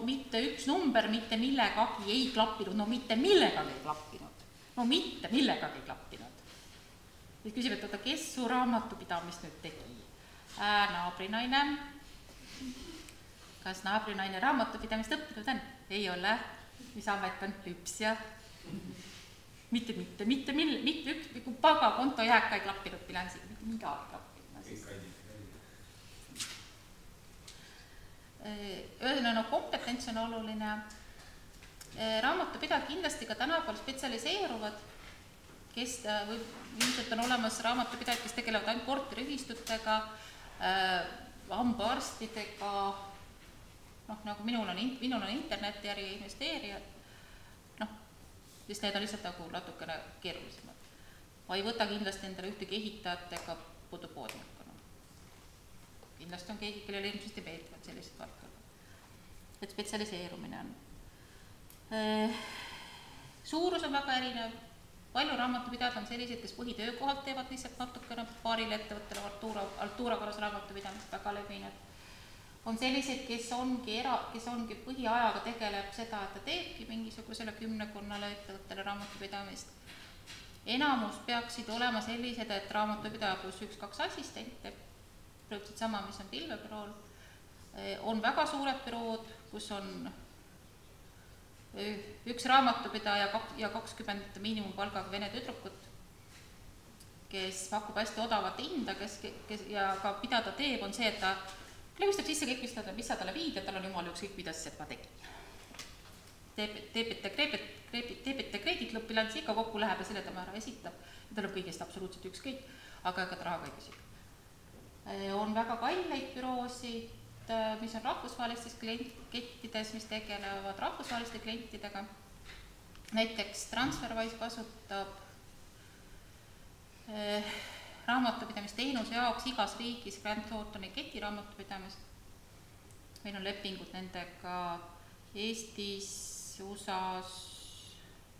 mitte üks number mitte millegagi ei klappinud, mitte millegagi ei klappinud. Mitte millegagi ei klappinud. Siis küsime, et kes su raamatupidamist nüüd tegi? Naabrinaine. Kas naabrinaine raamatupidamist õppinud on? Ei ole. Mis amet on? Lüpsja. Mitte üks, kui pagakonto jääka ei klappinud bilansi, mitte midagi klappinud. Ühesõnaga, kompetents on oluline. Raamatupidajad kindlasti ka tänapäeval spetsialiseeruvad, kes ilmselt on olemas raamatupidajad, kes tegelevad ainult korteriühistutega, hambaarstidega, nagu minul on internetiäri ja investeerijad, siis need on lihtsalt natukene keerulisemad. Ma ei võta kindlasti endale ühtegi ehitajatega puudupoodnikuna. Kindlasti on keegi, kellele ilmselt meeldivad sellised valdkonnad. Et spetsialiseerumine on. Suurus on väga erinev. Palju raamatupidajad on sellised, kes põhitöökohalt teevad lihtsalt natukene paaril ettevõttele altuura korras raamatupidamist väga levinud. On sellised, kes ongi põhiajaga tegeleb seda, et ta teebki mingisugusele 10 ettevõttele raamatupidamist. Enamus peaksid olema sellised, et raamatupidaja pluss 1-2 assistente, praegused sama, mis on pilvebürool, on väga suured bürood, kus on üks raamatupidaja ja 20 miinimumpalgaga vene tüdrukut, kes pakub hästi odavat hinda, ja ka mida ta teeb, on see, et ta kleevistab sisse kõik, mis sa talle viid, ja tal on jumal ükskõik, mida siis, et ma tegin. Teebete kreedit lõppbilanssi ikka kokku läheb ja selle ta ära esitab, ja tal on kõigest absoluutselt ükskõik, aga ega raha ka ei küsi. On väga kalleid büroosid, mis on rahvusvahelistes klientides, mis tegelevad rahvusvaheliste klientidega. Näiteks Transferwise kasutab raamatupidamisteenuse jaoks igas riigis Grant Thorntoni keti raamatupidamist. Meil on lepingud nendega Eestis, USAs,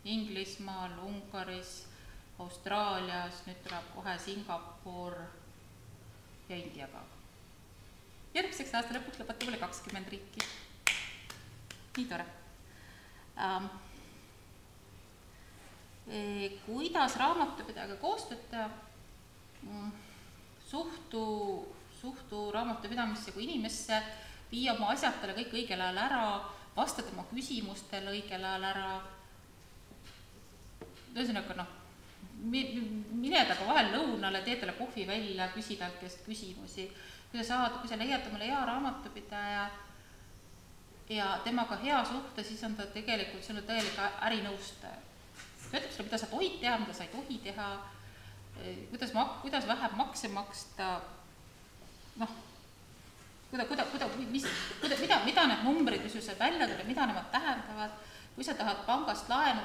Inglismaal, Ungaris, Austraalias, nüüd tuleb kohe Singapur ja Indiaga. Järgmiseks aasta lõpuks lõpetame 20 riiki. Nii tore. Kuidas raamatupidajaga koostööd teha? Suhtu raamatupidamisse kui inimesse, vii oma asjatele kõik õigel ajal ära, vastad oma küsimustele õigel ajal ära. Ühesõnaga, mine taga vahel lõunale, tee talle kohvi välja, küsi talt käest küsimusi. Kui sa leiad omale hea raamatupidaja ja temaga hea suhte, siis on ta tegelikult sinu täielik ärinõustaja. Ta ütleb sulle, mida sa tohid teha, mida sa ei tohi teha, kuidas vähem makse maksta, mida need numbrid, mis seal välja tuleb, mida nemad tähendavad, kui sa tahad pangast laenu,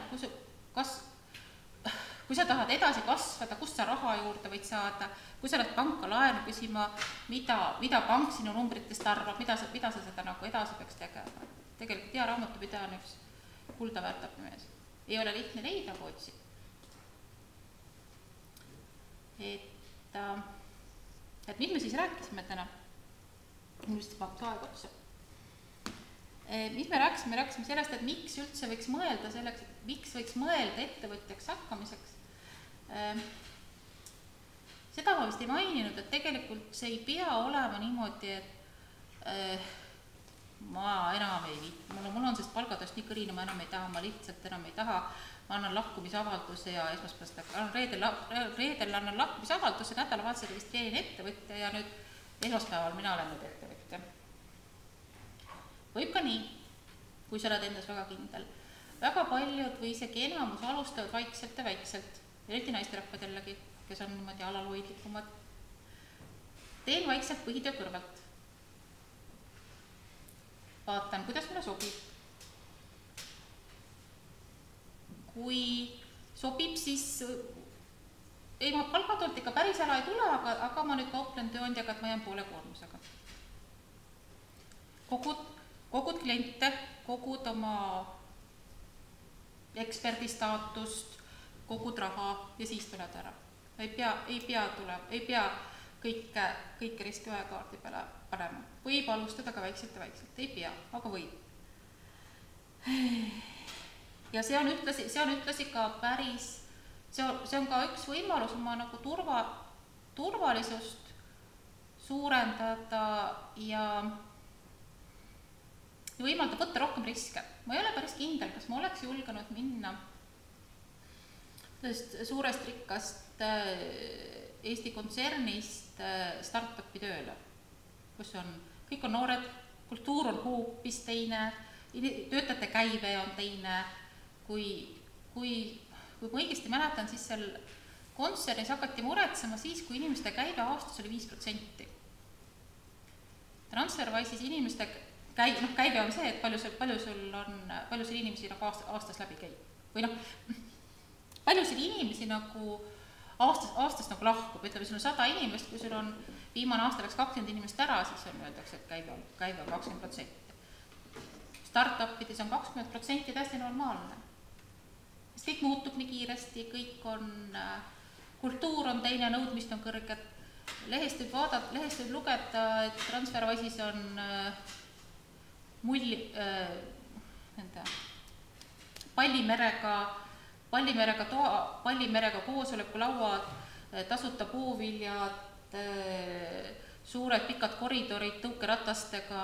kui sa tahad edasi kasvada, kust sa raha juurde võid saada, kui sa oled panka laenu küsima, mida pank sinu numbritest arvab, mida sa seda nagu edasi peaks tegema. Tegelikult hea raamatupidaja on üks kulda väärtab mees. Ei ole lihtne leida, nagu otsid. Et mis me siis rääkisime täna? Just panks aeg otsa. Mis me rääkisime? Rääkisime sellest, et miks üldse võiks mõelda selleks, miks võiks mõelda ettevõtjaks hakkamiseks. Seda ma vist ei maininud, et tegelikult see ei pea olema niimoodi, et ma enam ei viit. Mul on sest palgatööst nii kõrine, ma enam ei taha, ma lihtsalt enam ei taha. Ma annan lahkumisavalduse ja reedel annan lahkumisavalduse, nädalavahetusel registreerin ettevõtja ja nüüd esmaspäeval mina olen nüüd ettevõtja. Võib ka nii, kui sa oled endas väga kindel. Väga paljud või isegi enamus alustavad vaikselt ja väikselt, eriti naisterahvad jällegi, kes on niimoodi alalhoidlikumad. Teen vaikselt põhitöö kõrvalt. Vaatan, kuidas mulle sobib. Kui sobib, siis ei ma palgatult ikka päris ära ei tule, aga ma nüüd kauplen tööandjaga, et ma jään poole koormusega. Kogud kliente, kogud oma eksperdistaatust, kogud raha ja siis tuled ära. Ei pea kõike riski ühekaardi peale panema. Võib alustada ka väikselt ja väikselt. Ei pea, aga võib. Ja see on ütlasi ka päris, see on ka üks võimalus oma nagu turvalisust suurendada ja võimaldab võtta rohkem riske. Ma ei ole päris kindel, kas ma oleks julgenud minna suurest rikkast Eesti kontsernist startupi tööle, kus kõik on noored, kultuur on hoopis teine, töötajate käive on teine. Kui ma õigesti mäletan, siis seal kontsernis hakati muretsema siis, kui inimeste käive aastas oli 5%. Transferwise'is inimeste käive on see, et palju sul inimesi nagu aastas läbi käib. Või palju sul inimesi nagu aastast nagu lahkub, ütleme, sul on 100 inimest, kui sul on viimane aasta läks 20 inimest ära, siis on öeldakse, et käive on 20%. Startupides on 20% täiesti normaalne. Sest kõik muutub nii kiiresti, kultuur on teine, nõudmist on kõrged. Lehest võib lugeda, et Transferwise'is on pallimerega koosolekulauad, tasuta puuviljad, suured pikad koridorid, tõukeratastega,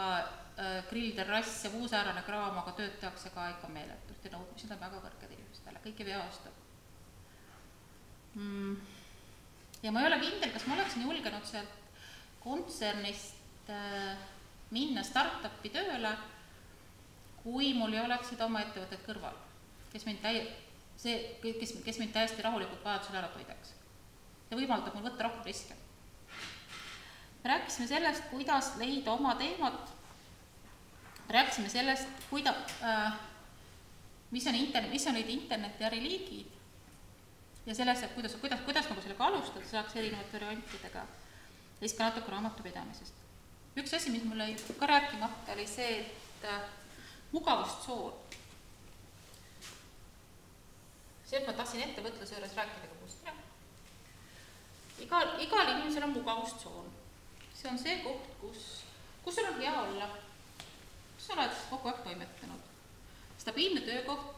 grillterrass ja muusäärane kraam, aga tööd tehakse ka ikka meeletult ja nõudmised on väga kõrged inimestele, kõik ei veastab. Ja ma ei ole kindel, kas ma oleksin julgenud sealt kontsernist minna startupi tööle, kui mul ei oleks seda oma ettevõtet kõrval, kes mind täiesti rahulikult vajadusel ära toidaks. Ja võimaldab mul võtta rohkem riske. Me rääkisime sellest, kuidas leida oma teemat. Rääkisime sellest, mis on neid interneti äriliigid ja sellest, et kuidas nagu sellega alustada, saaks erinevad variantidega ja siis ka natuke raamatupidamisest. Üks asi, mis mulle ka rääkimata, oli see, et mugavustsoon. see, et ma tahtsin ettevõtluse juures rääkida ka muust. Igal inimesel on mugavustsoon. See on see koht, kus sul on hea olla. Kus sa oled kogu aeg toimetanud. Stabiilne töökoht,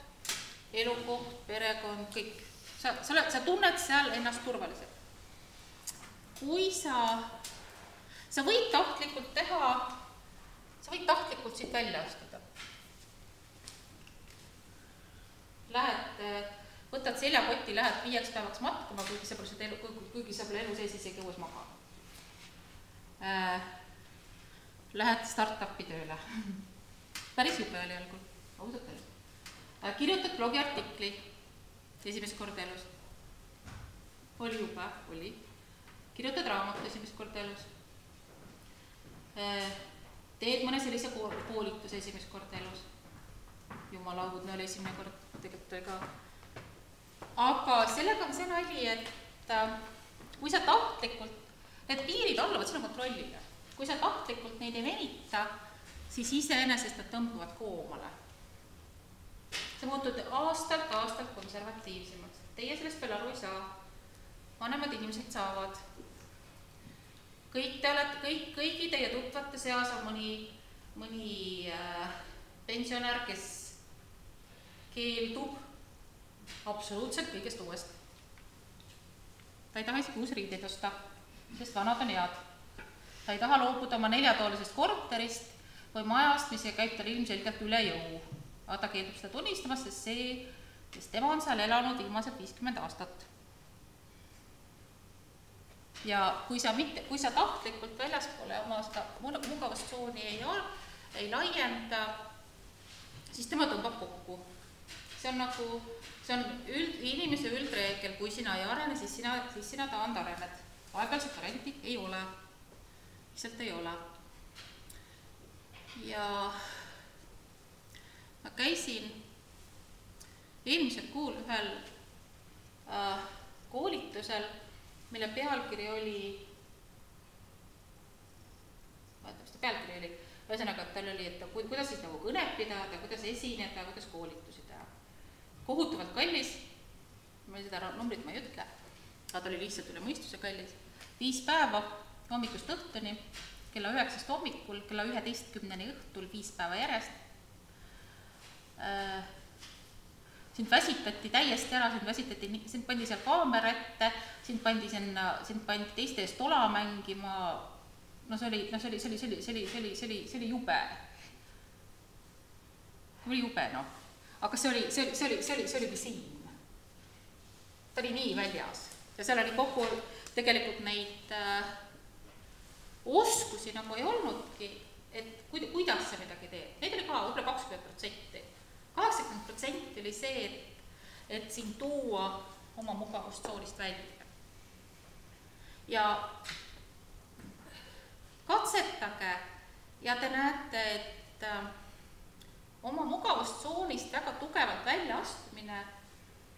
elukoht, perekond, kõik. Sa tunned seal ennast turvaliselt. Kui sa võid tahtlikult teha, sa võid tahtlikult siit välja astuda. Võtad seljakoti, lähed 5 päevaks matkama, kuigi sa pole elu sees isegi õues magama. Lähed start-upi tööle. Päris jube oli algul, ausalt elus. Kirjutad blogiartikli esimest korda elus. Oli jube, oli. Kirjutad raamatu esimest korda elus. Teed mõne sellise koolituse esimest korda elus. Jumala õudne oli esimene kord tegelikult ega. Aga sellega on see nali, et kui sa tahtlikult, need piirid alluvad sinu kontrollile. Kui sa tahtlikult neid ei venita, siis iseenesest nad tõmbuvad koomale. Sa muutud aastalt konservatiivsemaks. Teie sellest veel aru ei saa. Vanemad inimesed saavad. Kõigi teie tutvate seas on mõni pensionär, kes keeldub absoluutselt kõigest uuest. Ta ei taha isegi uus riideid osta, sest vanad on head. Ta ei taha loobuda oma 4-toalisest korterist või majast, mis käib tal ilmselgelt üle jõu. Aga ta keeldub seda tunnistamas, sest tema on seal elanud viimased 50 aastat. Ja kui sa tahtlikult väljaspoole oma mugavustsooni ei laienda, siis tema tõmbab kokku. See on inimese üldreegel, kui sina ei arene, siis sina taandarened. Vahepealset varianti ei ole. Lihtsalt ei ole. Ja ma käisin eelmisel kuul ühel koolitusel, mille pealkiri oli, ühesõnaga, et tal oli, et kuidas siis nagu kõnet pidada, kuidas esineda, kuidas koolitusi teha. Kohutavalt kallis, ma seda numbrit ma ei ütle, aga ta oli lihtsalt üle mõistuse kallis. 5 päeva hommikust õhtuni, kella 9 hommikul, kella 11 õhtul 5 päeva järjest. Sind väsitati täiesti ära, sind pandi seal kaamera ette, sind pandi teiste eest tola mängima, no see oli jube. Oli jube, noh. Aga see oligi siin. Ta oli nii väljas. Ja seal oli kokku tegelikult neid oskusi nagu ei olnudki, et kuidas sa midagi teed. Neid oli ka võib-olla 20%. 80% oli see, et siin tuua oma mugavustsoonist välja. Ja katsetage ja te näete, et oma mugavustsoonist väga tugevalt välja astumine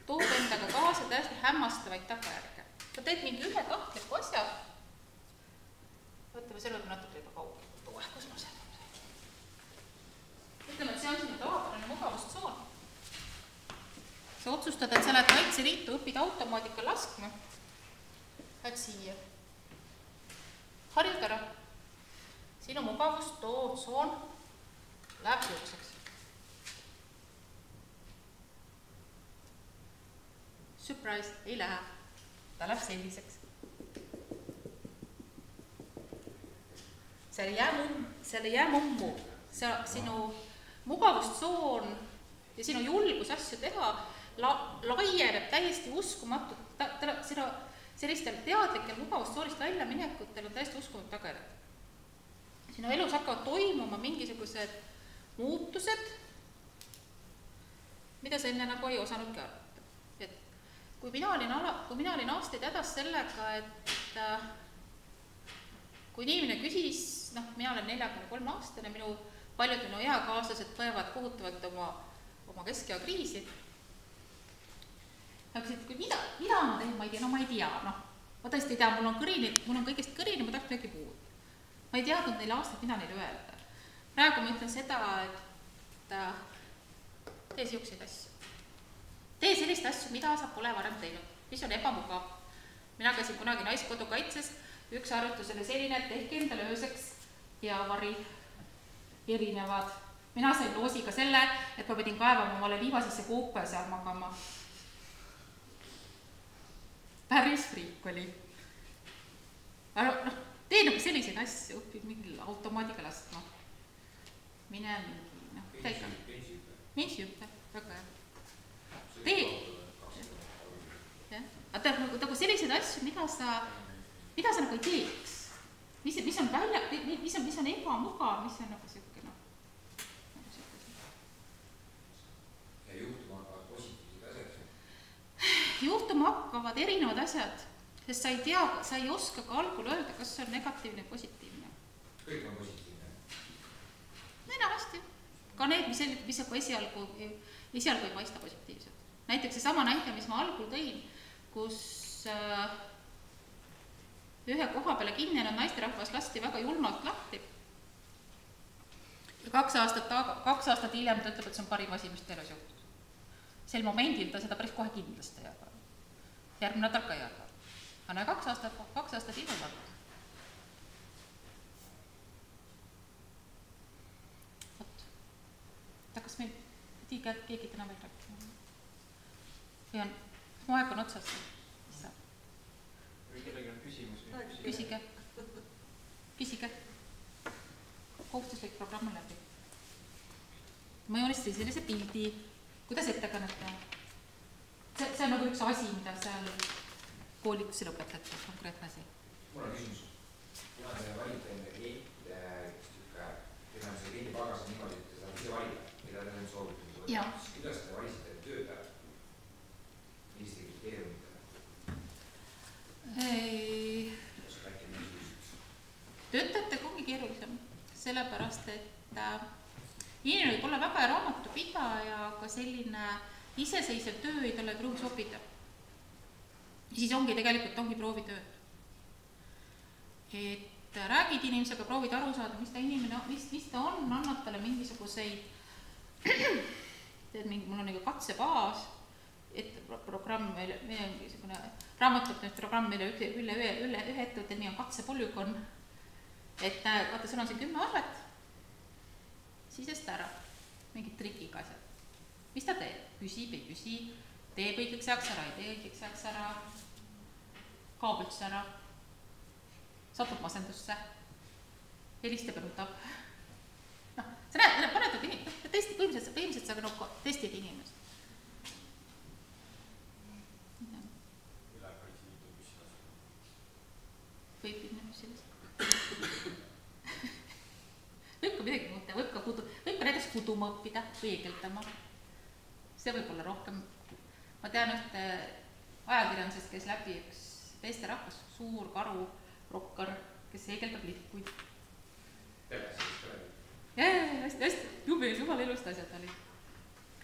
toob endaga kaasa täiesti hämmastavaid tagajärge. Sa teed mingi ühe tahtliku asja, võtame selle natuke juba kaugelt, kus ma seda. Ütleme, et see on sinu tavapärane mugavustsoon. Sa otsustad, et sa lähed Kaitseliitu, õpid automaadika laskma. Lähed siia. Harjud ära. Sinu mugavustsoon läheb siukseks. Surprise, ei lähe. Ta läheb selliseks. Seal ei jää mummu. Sinu mugavustsoon ja sinu julgus asju teha laieneb täiesti uskumatult. Sellistel teadlikel mugavustsoonist välja minekutel on täiesti uskumatult tagajärjed. Sinu elus hakkavad toimuma mingisugused muutused, mida sa enne nagu ei osanudki arvata. Et kui mina olin aastaid hädas sellega, et kui inimene küsis, mina olen 43 aastane, paljud minu eakaaslased põevad kohutavalt oma keskea kriisi. Aga kui mida ma teen, ma ei tea, ma ei tea, ma tõesti ei tea, mul on kõigest kõrini, ma tahaks midagi puud. Ma ei teadnud neile aastaid, mida neile öelda. Praegu ma ütlen seda, et tee siukseid asju. tee sellist asju, mida sa pole varem teinud, mis on ebamugav. Mina käisin kunagi naiskodukaitses, üks harjutus oli selline, et tehke endale ööseks peavari erinevad. Mina sain loosiga selle, et ma pidin kaevama omale liiva sisse koopa ja seal magama. Päris friik oli. Aga tee nagu selliseid asju, õpid mingil automaadiga lastma. Mine mingi, täika. Mensihüppe, väga hea. Tee. Aga nagu selliseid asju, mida sa nagu ei teeks. Mis on välja, mis on ebamugav, mis on nagu siuke, Ja juhtuma hakkavad positiivsed asjad. Juhtuma hakkavad erinevad asjad, sest sa ei tea, sa ei oska ka algul öelda, kas see on negatiivne või positiivne. Kõik on positiivne. Enamasti. Ka need, mis aga esialgu ei paista positiivsed. Näiteks see sama näide, mis ma algul tõin, kus ühe koha peale kinni jäänud naisterahvas lasti väga julmalt lahti. Ja 2 aastat hiljem ta ütleb, et see on parim asi, mis teile juhtus. Sel momendil ta seda päris kohe kindlasti ei jaga. Järgmine nädal ka ei jaga. Aga 2 aastat hiljem. Vot. Kas meil keegi täna veel rääkida? Või on, mu aeg on otsas. Või kellegi on küsimus? Küsige. Kohustuslik programm on läbi. Ma joonistasin sellise pildi, kuidas ettekannet teha. See on nagu üks asi, mida seal koolitusel õpetati, konkreetne asi. Mul on küsimus. Kuna te valite enda kliente, teil on see kliendipagas niimoodi, et te saate ise valida, mida te nüüd soovite. Kuidas te valisite töötajad? Milliste kriteeriumite? Töötajatega ongi keerulisem, sellepärast, et inimene võib olla väga hea raamatupidaja, aga selline iseseisev töö ei talle pruugi sobida. Ja siis ongi proovitööd. Et räägid inimesega, proovid aru saada, mis ta inimene, mis ta on, annad talle mingisuguseid, mul on nagu katsebaas, et programm meil on niisugune raamatut programm meile üle ühe ettevõtte nimi on katsepolügon, et vaata, sul on siin 10 arvet, sisest ära, mingid trikiga asjad. Mis ta teeb? Küsib, ei küsi, teeb õigeks ajaks ära, ei tee õigeks ajaks ära, kaob üldse ära, satub masendusse, helistab ja nutab. Sa näed, panetad inimest, põhimõtteliselt sa nagu testid inimest. Võib minna sellest. Võib ka midagi muuta, võib ka näiteks kuduma õppida, peegeldama. See võib olla rohkem. Ma tean ühte ajakirjandusest, kes läbi üks teesterahvas, suur karu, rokkar, kes heegeldab lihkuid. Hästi, jumala elust asjad oli.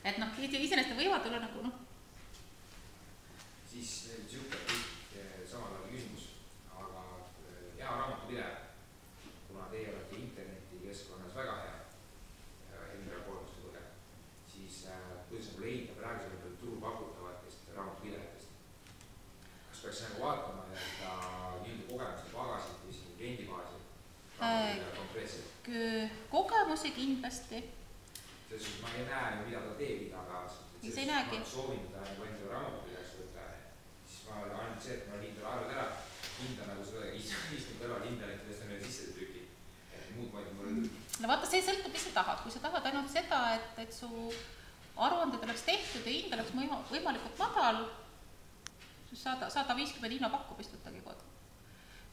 Et iseenesest võivad olla nagu Siis siuke samal ajal küsimus, aga hea raamatupidaja, kuna teie olete internetikeskkonnas väga hea enda koormuste põhjal, siis kuidas nagu leida praegusel turu pakutavatest raamatupidajatest? Kas peaks nagu vaatama nii-öelda kogemuste pagasid või siin kliendibaasi raamatupidaja konkreetselt? Kogemusi kindlasti. Selles ma ei näe, mida ta teeb, aga ma soovin ta enda raamatupidajaks võtta. Ma olen ainult see, et ma liin talle arved ära, hinda nagu seda istun kõrval internetis on sisse trüki. Muud ma ei tea. No vaata, see sõltub, mis sa tahad. Kui sa tahad ainult seda, et su aruanded oleks tehtud ja hind oleks võimalikult madal, siis 150 hinna pakku pistutagi kodu.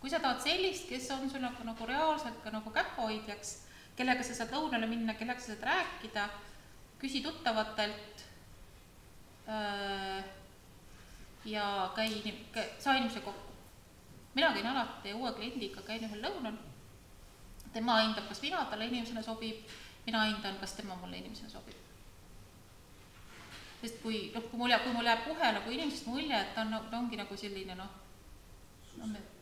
Kui sa tahad sellist, kes on sul nagu reaalselt ka nagu kähhoidjaks, kellega sa saad lõunale minna, kellega sa saad rääkida, küsi tuttavatelt ja saa inimese kokku. Mina käin alati uue kliendiga, käin ühel lõunal. Tema hindab, kas mina talle inimesena sobib, mina hindan, kas tema mulle inimesena sobib. Sest kui mul jääb puhe nagu inimesest mulje, et ta ongi nagu selline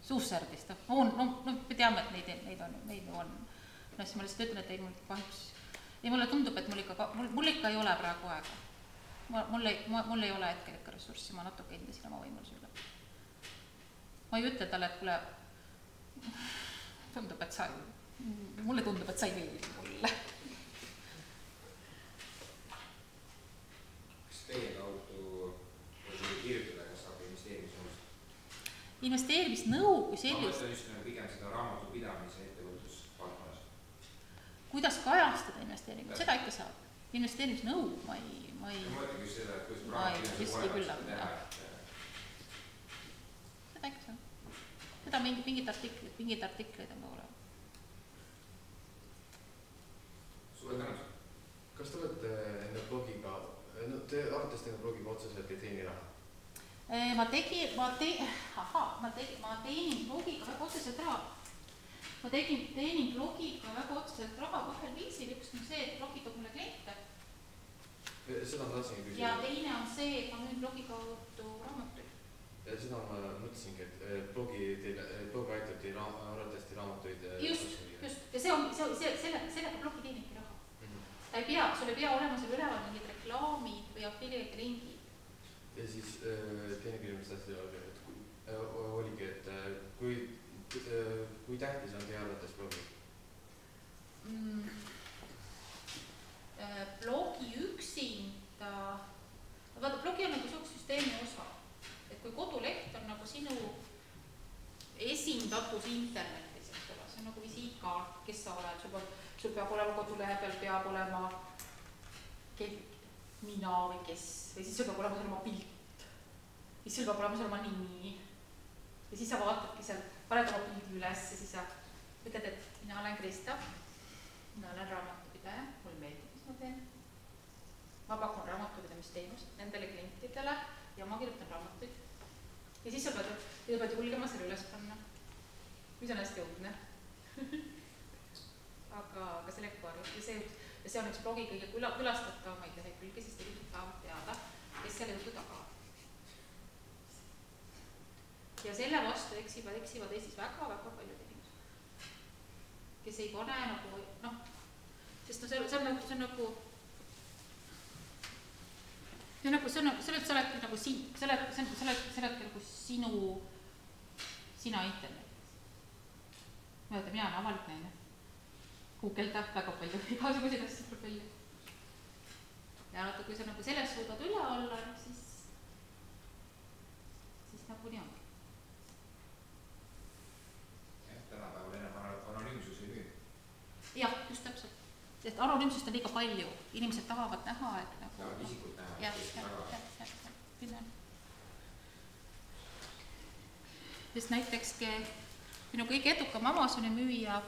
suusserdist. Me teame, et neid on. Siis ma lihtsalt ütlen, et ei, mulle tundub, et mul ikka ei ole praegu aega. mul ei ole hetkel ikka ressurssi, ma natuke hindasin oma võimalusi üle. Ma ei ütle talle, et kuule, mulle tundub, et sa ei meeldi mulle. Kas teie kaudu kirjutada, kas saab investeerimisnõust? Investeerimisnõu kui sellist. Ma mõtlen just pigem seda raamatupidamise ettevõtlusvaldkonnas. Kuidas kajastada investeeringut? Seda ikka saab. Investeerimisnõu ma ei... Ma mõtlen just seda, et kuidas seda ikka saab. Seda mingid artikleid on ka olema. Sulle tänud. Kas te olete enda blogiga, te arvatavasti enda blogiga otseselt ei teeni raha? Ma teenin blogiga väga otseselt raha. Ma teenin blogiga väga otseselt raha kahel viisil. Üks on see, et blogi toob mulle kliente. Seda ma tahtsingi küsida. Ja teine on see, et ma müün blogi kaudu raamatuid. Ja seda ma mõtlesingi, et blog aitab teil arvatavasti raamatuid. Just. Ja sellega blogi teenibki raha. Sul ei pea olema seal üleval mingid reklaamid või affiliate lingid. Ja siis teine küsimus oligi, et kui tähtis on teie arvates blogi? Blogi üksinda, vaata, blogi on nagu suht süsteemi osa. Et kui koduleht on nagu sinu esindatus internetis, see on nagu visiitkaart, kes sa oled, sul peab olema kodulehe peal, peab olema mina või kes, või siis sul peab olema oma pilt, siis sul peab olema oma nimi ja siis sa vaatadki seal, paned oma pildi üles ja siis sa ütled, et mina olen Krista, mina olen raamatupidaja, mulle meeldib, mis ma teen. Ma pakun raamatupidamisteenust nendele klientidele ja ma kirjutan raamatuid. Ja siis sa pead julgema selle üles panna, mis on hästi õudne. aga sellega paari. Ja see on üks blogi kõige külastatavamaid lehekülgi, sest tegelikult tahavad teada, kes selle jutu taga. Ja selle vastu eksivad Eestis väga-väga paljud inimesed, kes ei pane nagu, sest see on nagu sina internetis. Mina olen avalik näine. Googleda väga palju igasuguseid asju profiili. Ja kui sa nagu selles suudad üle olla, siis nagu nii ongi. Tänapäeval enam anonüümsus ei müü. Jah, just täpselt. Sest anonüümsust on liiga palju. Inimesed tahavad näha, et nagu... Tahavad isikut näha. Jah. Sest näiteks minu kõige edukam Amazoni müüja,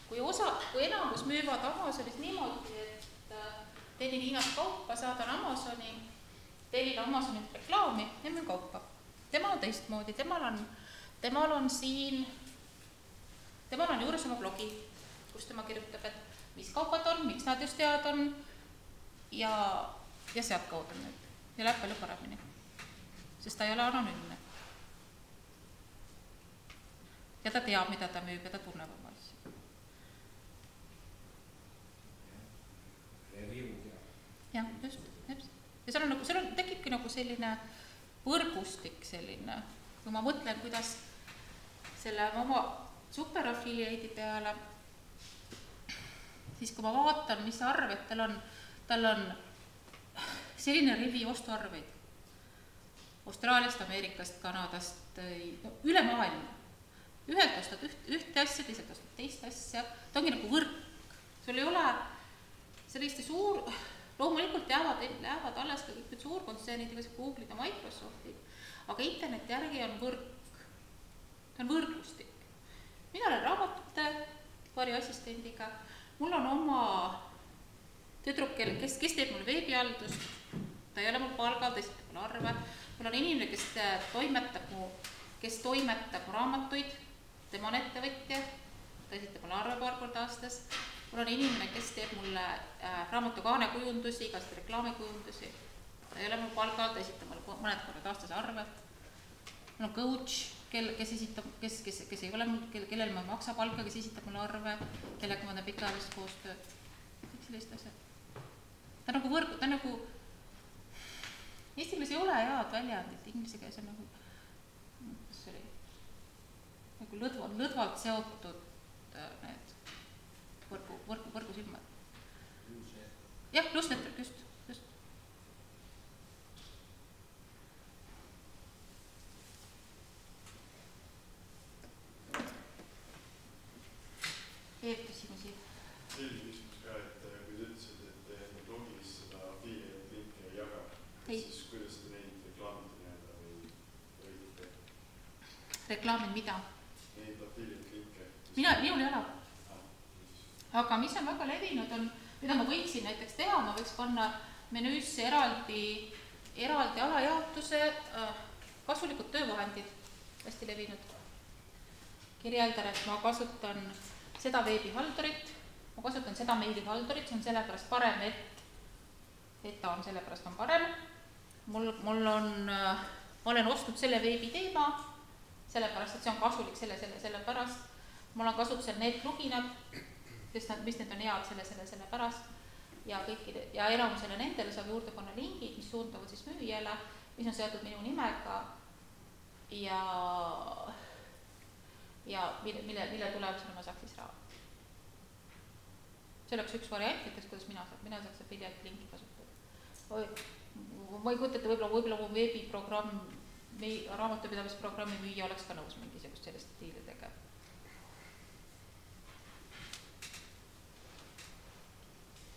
kui enamus müüvad Amazonis niimoodi, et tellin Hiinast kaupa, saadan Amazoni, tellin Amazonit reklaami ja müün kaupa. Temal on teistmoodi, temal on juures oma blogi, kus tema kirjutab, et mis kaupad on, miks nad just head on ja sealt kaudu nüüd. Ja läheb palju paremini, sest ta ei ole anonüümne. Ja ta teab, mida ta müüb ja ta tunneb oma asju. Jah, just. Ja seal tekibki nagu selline võrgustik selline, kui ma mõtlen, kuidas selle oma superaffiliate'i peale, siis kui ma vaatan, mis arved tal on selline rivi ostuarveid Austraaliast, Ameerikast, Kanadast, üle maailma. Ühelt ostad ühte asja, teiselt ostad teist asja. Ta ongi nagu võrk. Sul ei ole selliste suur... Loomulikult jäävad alles ka kõik suurkontsernid, igasugused Google'id ja Microsoftid, aga interneti järgi on võrk. Ta on võrgustik. Mina olen raamatute paari assistendiga. Mul on oma tüdruk, kes teeb mul veebihaldust. Ta ei ole mul palgal, ta esitab mul arve. Mul on inimene, kes toimetab mu raamatuid. Tema on ettevõtja. Ta esitab mul arve paar korda aastas. Mul on inimene, kes teeb mulle raamatukaane kujundusi, igast reklaamikujundusi. Ta ei ole mul palgal, ta esitab mulle mõned korrad aastas arve. Mul on coach, kes ei ole mul, kellel ma maksa palka, kes esitab mulle arve, kellega ma teen pikaajalist koostööd. Kõik sellist asjad. Ta ta nagu võrgu, ta nagu, eesti keeles ei ole head väljendit, inglise keeles on nagu, kas see oli, nagu lõdvalt seotud need võrgusilmad. jah, loose network, just. Küsimusi. Selline küsimus ka, et kui te ütlesid, et enda blogis seda affiliate linke ei jaga, siis kuidas te neid reklaamite nii-öelda või õigete? Reklaamin mida? Neid affiliate linke. Minul ei ole. Aga mis on väga levinud on, mida ma võiksin näiteks teha, ma võiks panna menüüsse eraldi alajaotuse kasulikud töövahendid, hästi levinud. Kirjeldan, et ma kasutan seda veebihaldurit, ma kasutan seda meilihaldurit, see on sellepärast parem, et ta on sellepärast on parem. Mul on, ma olen ostnud selle veebiteema, sellepärast, et see on kasulik sellepärast. Mul on kasutusel need pluginad, sest mis need on head sellepärast. Ja enamusele nendele saab juurde panna lingid, mis suundavad siis müüjale, mis on seotud minu nimega ja mille tulemusena ma saaks siis raha. See oleks üks variantidest, kuidas mina saaks affiliate linki kasutada. Ma ei kujutate, võib-olla mu veebiprogramm, raamatupidamisprogrammi müüja oleks ka nõus mingisugust sellist stiili tegema.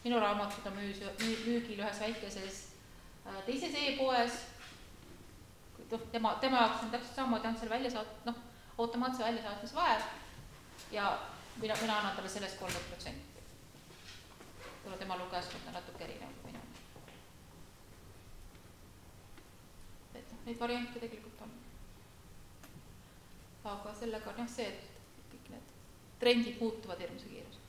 Minu raamatud on müügil ühes väikeses teises e-poes. Tema jaoks on täpselt samamoodi on selle välja automaatse väljasaatmise vaev ja mina annan talle sellest 30%. Kuna tema lugejaskond on natuke erinev kui minu. Neid variante tegelikult on. Aga sellega on jah see, et kõik need trendid muutuvad hirmsa kiirus.